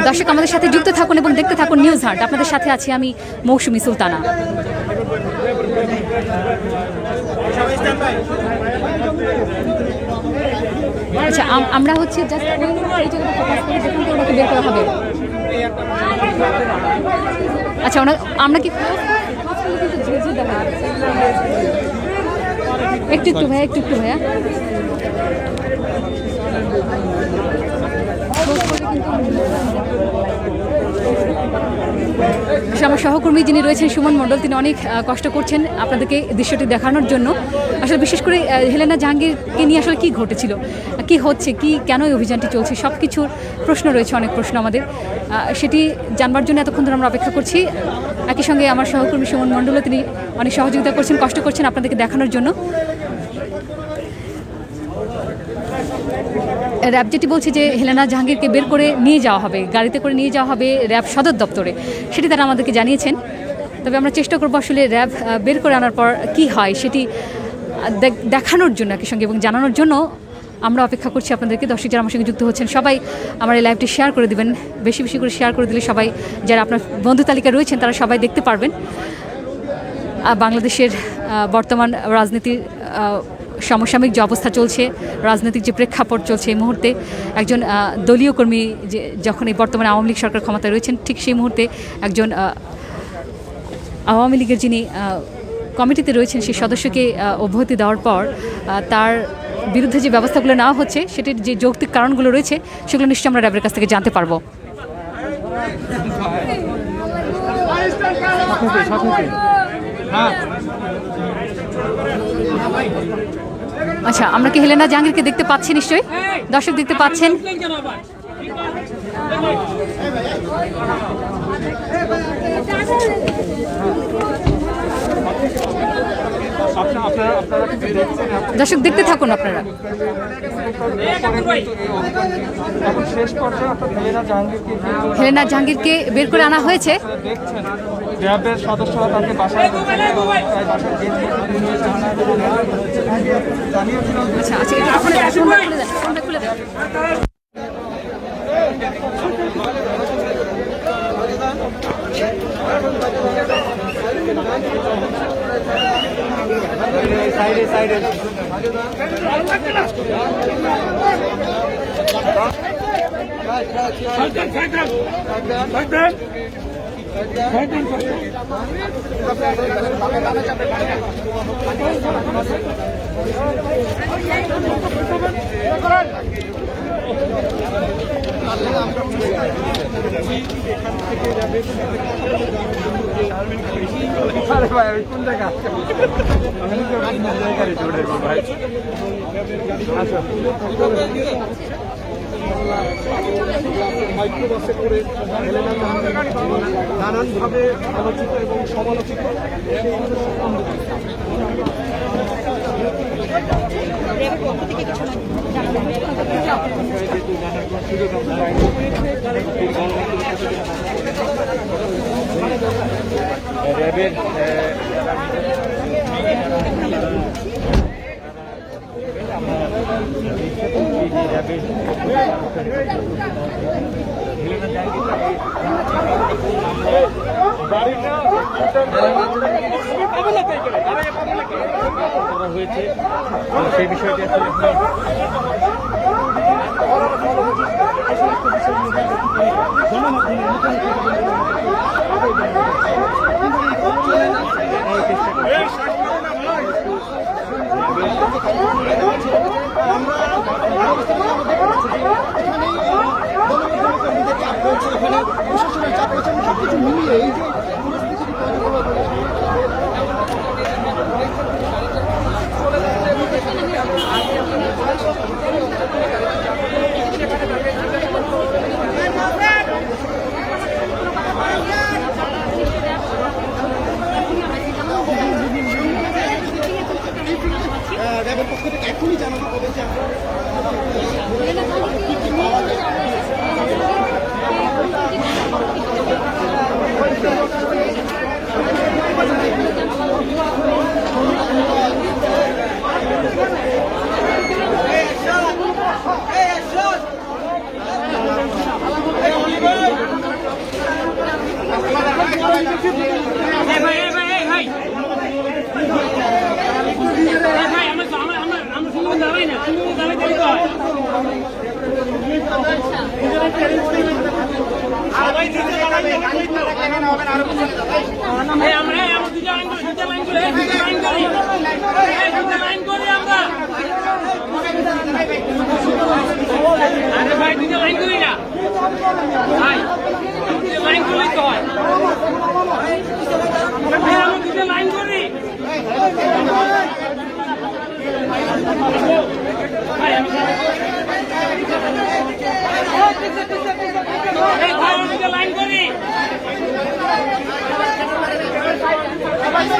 দর্শক আমাদের সাথে যুক্ত থাকুন এবং দেখতে থাকুন নিউজ হান্ট। আপনাদের সাথে আছি আমি মৌসুমী সুলতানা। আচ্ছা, আমরা হচ্ছে জাস্ট এই জায়গাটা ফোকাস করি যেখান থেকে ওনাকে বের করা হবে। আচ্ছা, আমরা কি একটু ভাইয়া আমার সহকর্মী যিনি রয়েছেন সুমন মণ্ডল, তিনি অনেক কষ্ট করছেন আপনাদেরকে দৃশ্যটি দেখানোর জন্য। আসলে বিশেষ করে হেলেনা জাহাঙ্গীরকে নিয়ে আসলে কী ঘটেছিল, কী হচ্ছে, কেন এই অভিযানটি চলছে, সব কিছুর প্রশ্ন রয়েছে, অনেক প্রশ্ন আমাদের, সেটি জানবার জন্য এতক্ষণ ধরে আমরা অপেক্ষা করছি। একই সঙ্গে আমার সহকর্মী সুমন মণ্ডলও তিনি অনেক সহযোগিতা করছেন, কষ্ট করছেন আপনাদেরকে দেখানোর জন্য। র্যাব যেটি বলছে যে হেলেনা জাহাঙ্গীরকে বের করে নিয়ে যাওয়া হবে, গাড়িতে করে নিয়ে যাওয়া হবে র্যাব সদর দপ্তরে, সেটি তারা আমাদেরকে জানিয়েছেন। তবে আমরা চেষ্টা করবো আসলে র্যাব বের করে আনার পর কি হয় সেটি দেখানোর জন্য একই সঙ্গে এবং জানানোর জন্য আমরা অপেক্ষা করছি আপনাদেরকে। দর্শক যারা আমার সঙ্গে যুক্ত হচ্ছেন সবাই আমার এই লাইভটি শেয়ার করে দেবেন, বেশি বেশি করে শেয়ার করে দিলে সবাই যারা আপনার বন্ধু তালিকায় রয়েছেন তারা সবাই দেখতে পারবেন বাংলাদেশের বর্তমান রাজনীতির সমসাময়িক যে অবস্থা চলছে, রাজনৈতিক যে প্রেক্ষাপট চলছে এই মুহূর্তে। একজন দলীয় কর্মী যে যখন এই বর্তমানে আওয়ামী লীগ সরকার ক্ষমতায় রয়েছেন, ঠিক সেই মুহূর্তে একজন আওয়ামী লীগের যিনি কমিটিতে রয়েছেন সেই সদস্যকে অব্যাহতি দেওয়ার পর তার বিরুদ্ধে যে ব্যবস্থাগুলো নেওয়া হচ্ছে সেটির যে যৌক্তিক কারণগুলো রয়েছে সেগুলো নিশ্চয়ই আমরা র্যাবের কাছ থেকে জানতে পারবো। আচ্ছা, আমরা কি হেলেনা জাহাঙ্গীরকে দেখতে পাচ্ছি? নিশ্চয়ই দর্শক দেখতে পাচ্ছেন। দর্শক দেখতে থাকুন আপনারা। হেলেনা জাহাঙ্গীরকে বের করে আনা হয়েছে। র্যাবের সদস্যরা তাকে বাসায় আচ্ছা আচ্ছা, এটা খুলে দেন, ফোনটা খুলে দেন। সাইডে সাইডে আরে ভাই আমি কোন জায়গা আমি তো জায়গায় জোড়ে ভাই আচ্ছা মাইক্রোবাসে করে নানানভাবে আলোচিত এবং সমালোচিত র্যাবের হয়েছে সেই বিষয়টি প্রশাসনের চাপ রয়েছে এবং সবকিছু মিলিয়ে এই যে র্যাবের পক্ষ থেকে এখনই জানানো হবে যে Mas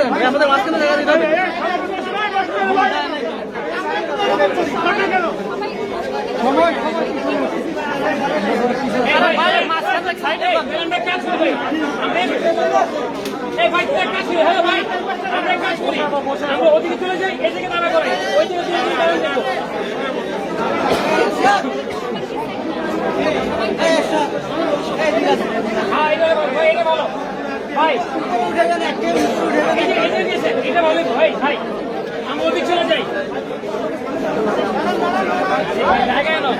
দেবেন ভাই, আমাদের মাঝখানে জায়গা দিতে হবে। আমি ওদিক চলে যাই জায়গায় না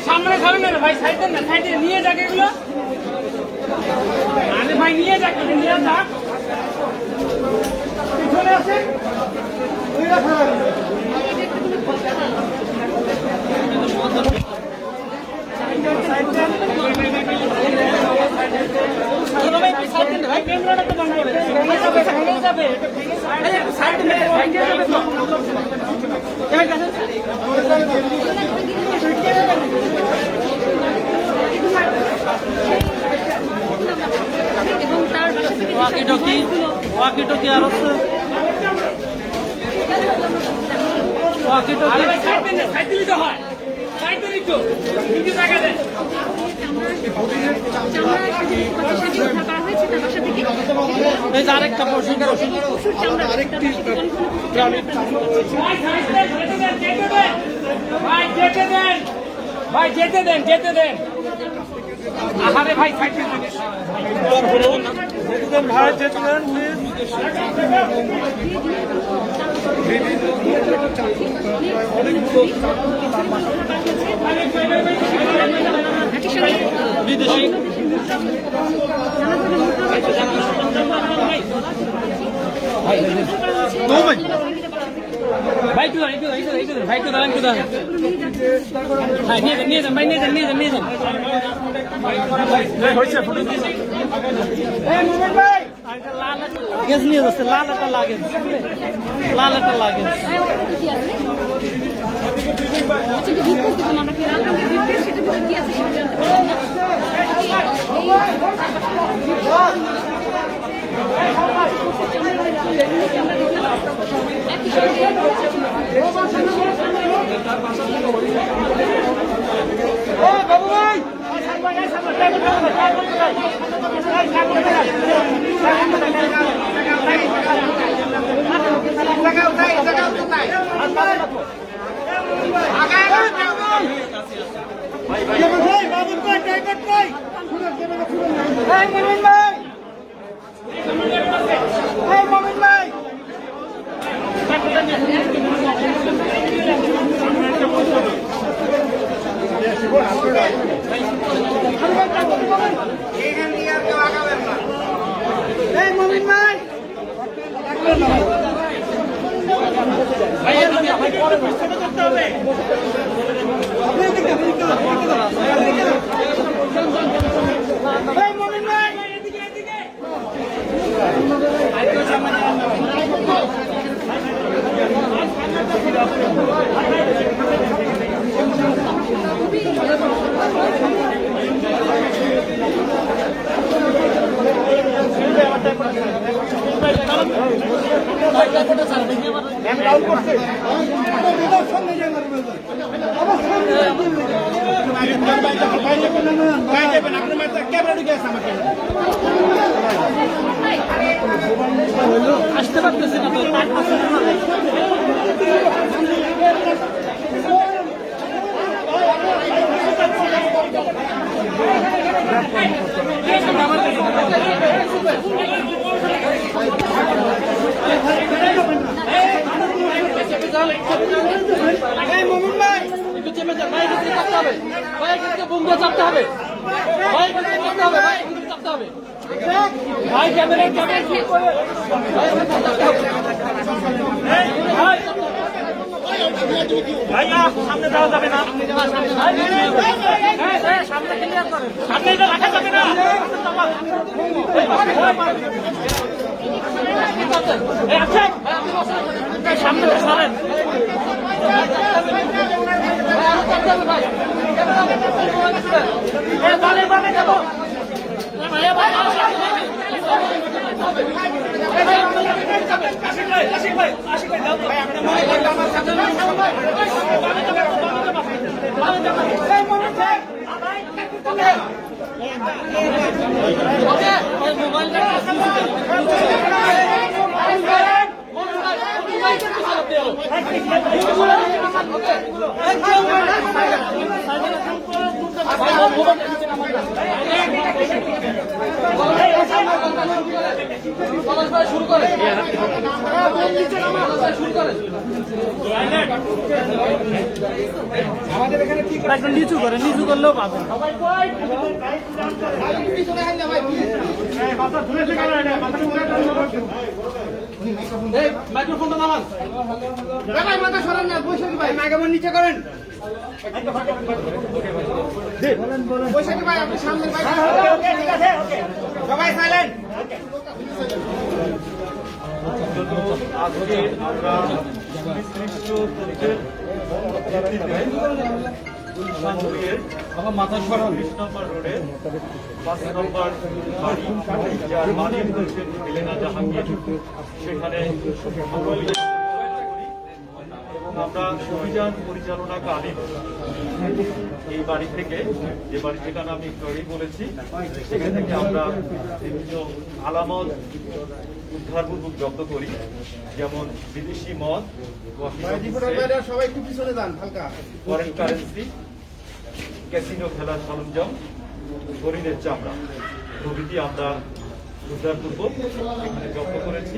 সামনে খাবেন না ভাই, সাইডে না, সাইডে নিয়ে যাক এগুলো। আরে ভাই নিয়ে যাক, নিয়ে যাক। পিছনে আছে ক্যামেরাটা তো বন্ধ করে যাবে ওয়াকি-টকি আর হচ্ছে আরে ভাই সাইড দেন, সাইড দিলে তো হয়, সাইড দিলে তো নিচে জায়গা দেন। এই যে আরেকটা প্রশ্ন ভাই সাইড দেন, যেতে দেন, যেতে দেন ভাই, যেতে দেন ভাই, যেতে দেন, যেতে দেন। আরে ভাই সাইড দেন, ভাই যেতে দেন প্লিজ। বিদেশি ভাই একটু দাঁড়ান, একটু দাঁড়ান, একটু দাঁড়ান, ভাই একটু দাঁড়ান, একটু দাঁড়ান। ভাই নিয়ে যান, নিয়ে যান, ভাই নিয়ে যান, নিয়ে যান, নিয়ে যান। লাগেজ নিয়ে যাচ্ছে, লাল একটা লাগেজ, লাল একটা লাগেজ। আসতে পারতেছি না তো একটু চেপে যান ভাই, এখান থেকে চাপতে হবে ভাই, এখান থেকে বুম দিয়ে চাপতে হবে ভাই, এখান থেকে চাপতে হবে ভাই, এখান থেকে চাপতে হবে। ভাই ক্যামেরা ঠিক করে ভাইয়া সামনে যাওয়া যাবে না, সামনে ক্লিয়ার করেন, সামনে রাখা যাবে না। সামনে সরেন। নিচু করে, নিচু করলেও পাবেন। মাইক্রোফোনটা নামান, মাথা সরান না, বৈশাখী ভাই মাইক্রোফোন নিচে করেন। বৈশাখী ভাই আপনি সামনে, ঠিক আছে, সবাই সাইলেন্ট। আজকে আমরা বিস্তৃত তথ্যের ভিত্তিতে আমার মাথা সরান 20 নম্বর রোডে 5 নম্বর বাড়ি, যার মালিক হচ্ছেন হেলেনা জাহাঙ্গীর, সেখানে এবং আমরা অভিযান পরিচালনাকালীন এই বাড়ি থেকে, যে বাড়ি ঠিকানা আমি একটু আগেই বলেছি, সেখান থেকে আমরা বিভিন্ন আলামত উদ্ধারপূর্বক জব্দ করি, যেমন বিদেশি মদ, ফরেন কারেন্সি, ক্যাসিনো খেলার সরঞ্জাম, হরিণের চামড়া প্রভৃতি আমরা উদ্ধারপূর্বক এখানে জব্দ করেছি।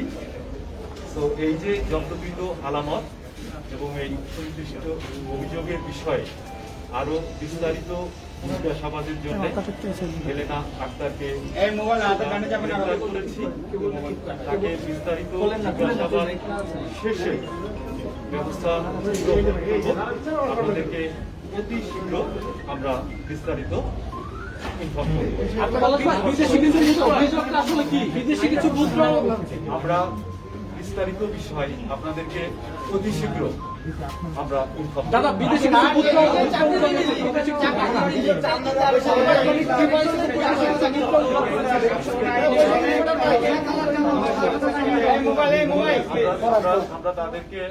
তো এই যে জব্দকৃত আলামত এবং এই সুনির্দিষ্ট অভিযোগের বিষয়ে আরো বিস্তারিত জিজ্ঞাসাবাদের জন্য হেলেনা আক্তারকে গ্রেফতার করেছি। তাকে বিস্তারিত জিজ্ঞাসাবাদ শেষে ব্যবস্থা আপনাদেরকে অতি শীঘ্র আমরা বিস্তারিত ইনফর্ম করব। আমরা বিস্তারিত বিষয় আপনাদেরকে অতি শীঘ্র আমরা ইনফর্ম দাদা বিদেশি আমরা তাদেরকে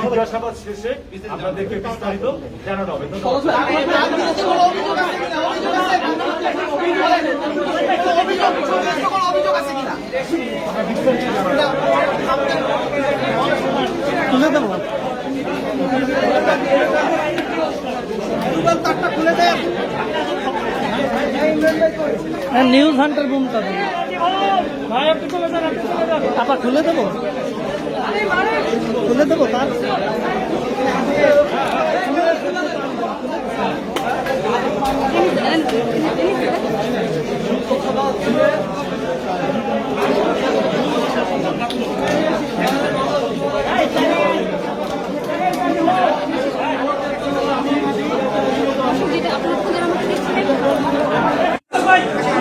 জিজ্ঞাসাবাদ শেষে আপনাদেরকে বিস্তারিত জানানো হবে। তুলে দেবো, খুলে দেন নিউজ হান্টার বুমটা ভাই আপনি চলে যান, আপনি চলে যান। আপা খুলে দেবো, খুলে দেবো তার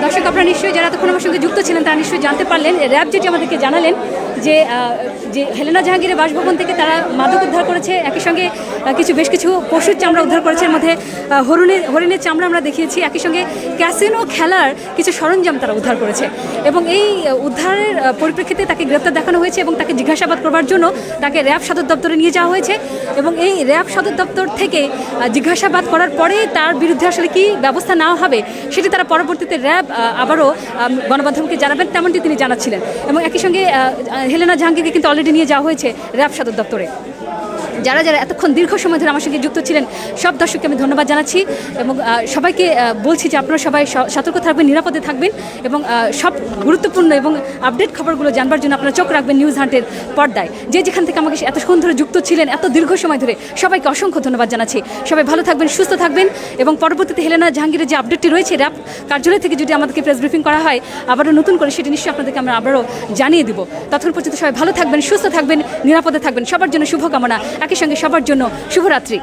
দর্শক আপনারা নিশ্চয়ই যারা এতক্ষণ আমার সঙ্গে যুক্ত ছিলেন তারা নিশ্চয়ই জানতে পারলেন, র্যাব যেটি আমাদেরকে জানালেন যে যে হেলেনা জাহাঙ্গীরের বাসভবন থেকে তারা মাদক উদ্ধার করেছে, একই সঙ্গে বেশ কিছু পশুর চামড়া উদ্ধার করেছে। এর মধ্যে হরিণের চামড়া আমরা দেখিয়েছি, একই সঙ্গে ক্যাসিনো খেলার কিছু সরঞ্জাম তারা উদ্ধার করেছে এবং এই উদ্ধারের পরিপ্রেক্ষিতে তাকে গ্রেপ্তার দেখানো হয়েছে এবং তাকে জিজ্ঞাসাবাদ করবার জন্য তাকে র্যাব সদর দপ্তরে নিয়ে যাওয়া হয়েছে এবং এই র্যাব সদর দপ্তর থেকে জিজ্ঞাসাবাদ করার পরে তার বিরুদ্ধে আসলে কী ব্যবস্থা নেওয়া হবে সেটি তারা পরবর্তীতে র্যাব আবারও গণমাধ্যমকে জানাবেন, তেমনটি তিনি জানাচ্ছিলেন। এবং একই সঙ্গে হেলেনা জাহাঙ্গীরকে কিন্তু অলরেডি নিয়ে যাওয়া হয়েছে র্যাব সদর দপ্তরে। যারা যারা এতক্ষণ দীর্ঘ সময় ধরে আমার সঙ্গে যুক্ত ছিলেন সব দর্শককে আমি ধন্যবাদ জানাচ্ছি এবং সবাইকে বলছি যে আপনারা সবাই সতর্ক থাকবেন, নিরাপদে থাকবেন এবং সব গুরুত্বপূর্ণ এবং আপডেট খবরগুলো জানবার জন্য আপনারা চোখ রাখবেন নিউজ হান্টের পর্দায়। যে যেখান থেকে আমাকে এতক্ষণ ধরে যুক্ত ছিলেন এত দীর্ঘ সময় ধরে সবাইকে অসংখ্য ধন্যবাদ জানাচ্ছি। সবাই ভালো থাকবেন, সুস্থ থাকবেন এবং পরবর্তীতে হেলেনা জাহাঙ্গীরের যে আপডেটটি রয়েছে র্যাব কার্যালয় থেকে যদি আমাদেরকে প্রেস ব্রিফিং করা হয় আবারও নতুন করে, সেটি নিশ্চয়ই আপনাদেরকে আমরা আবারও জানিয়ে দিব। ততক্ষণ পর্যন্ত সবাই ভালো থাকবেন, সুস্থ থাকবেন, নিরাপদে থাকবেন। সবার জন্য শুভকামনা, একই সঙ্গে সবার জন্য শুভরাত্রি।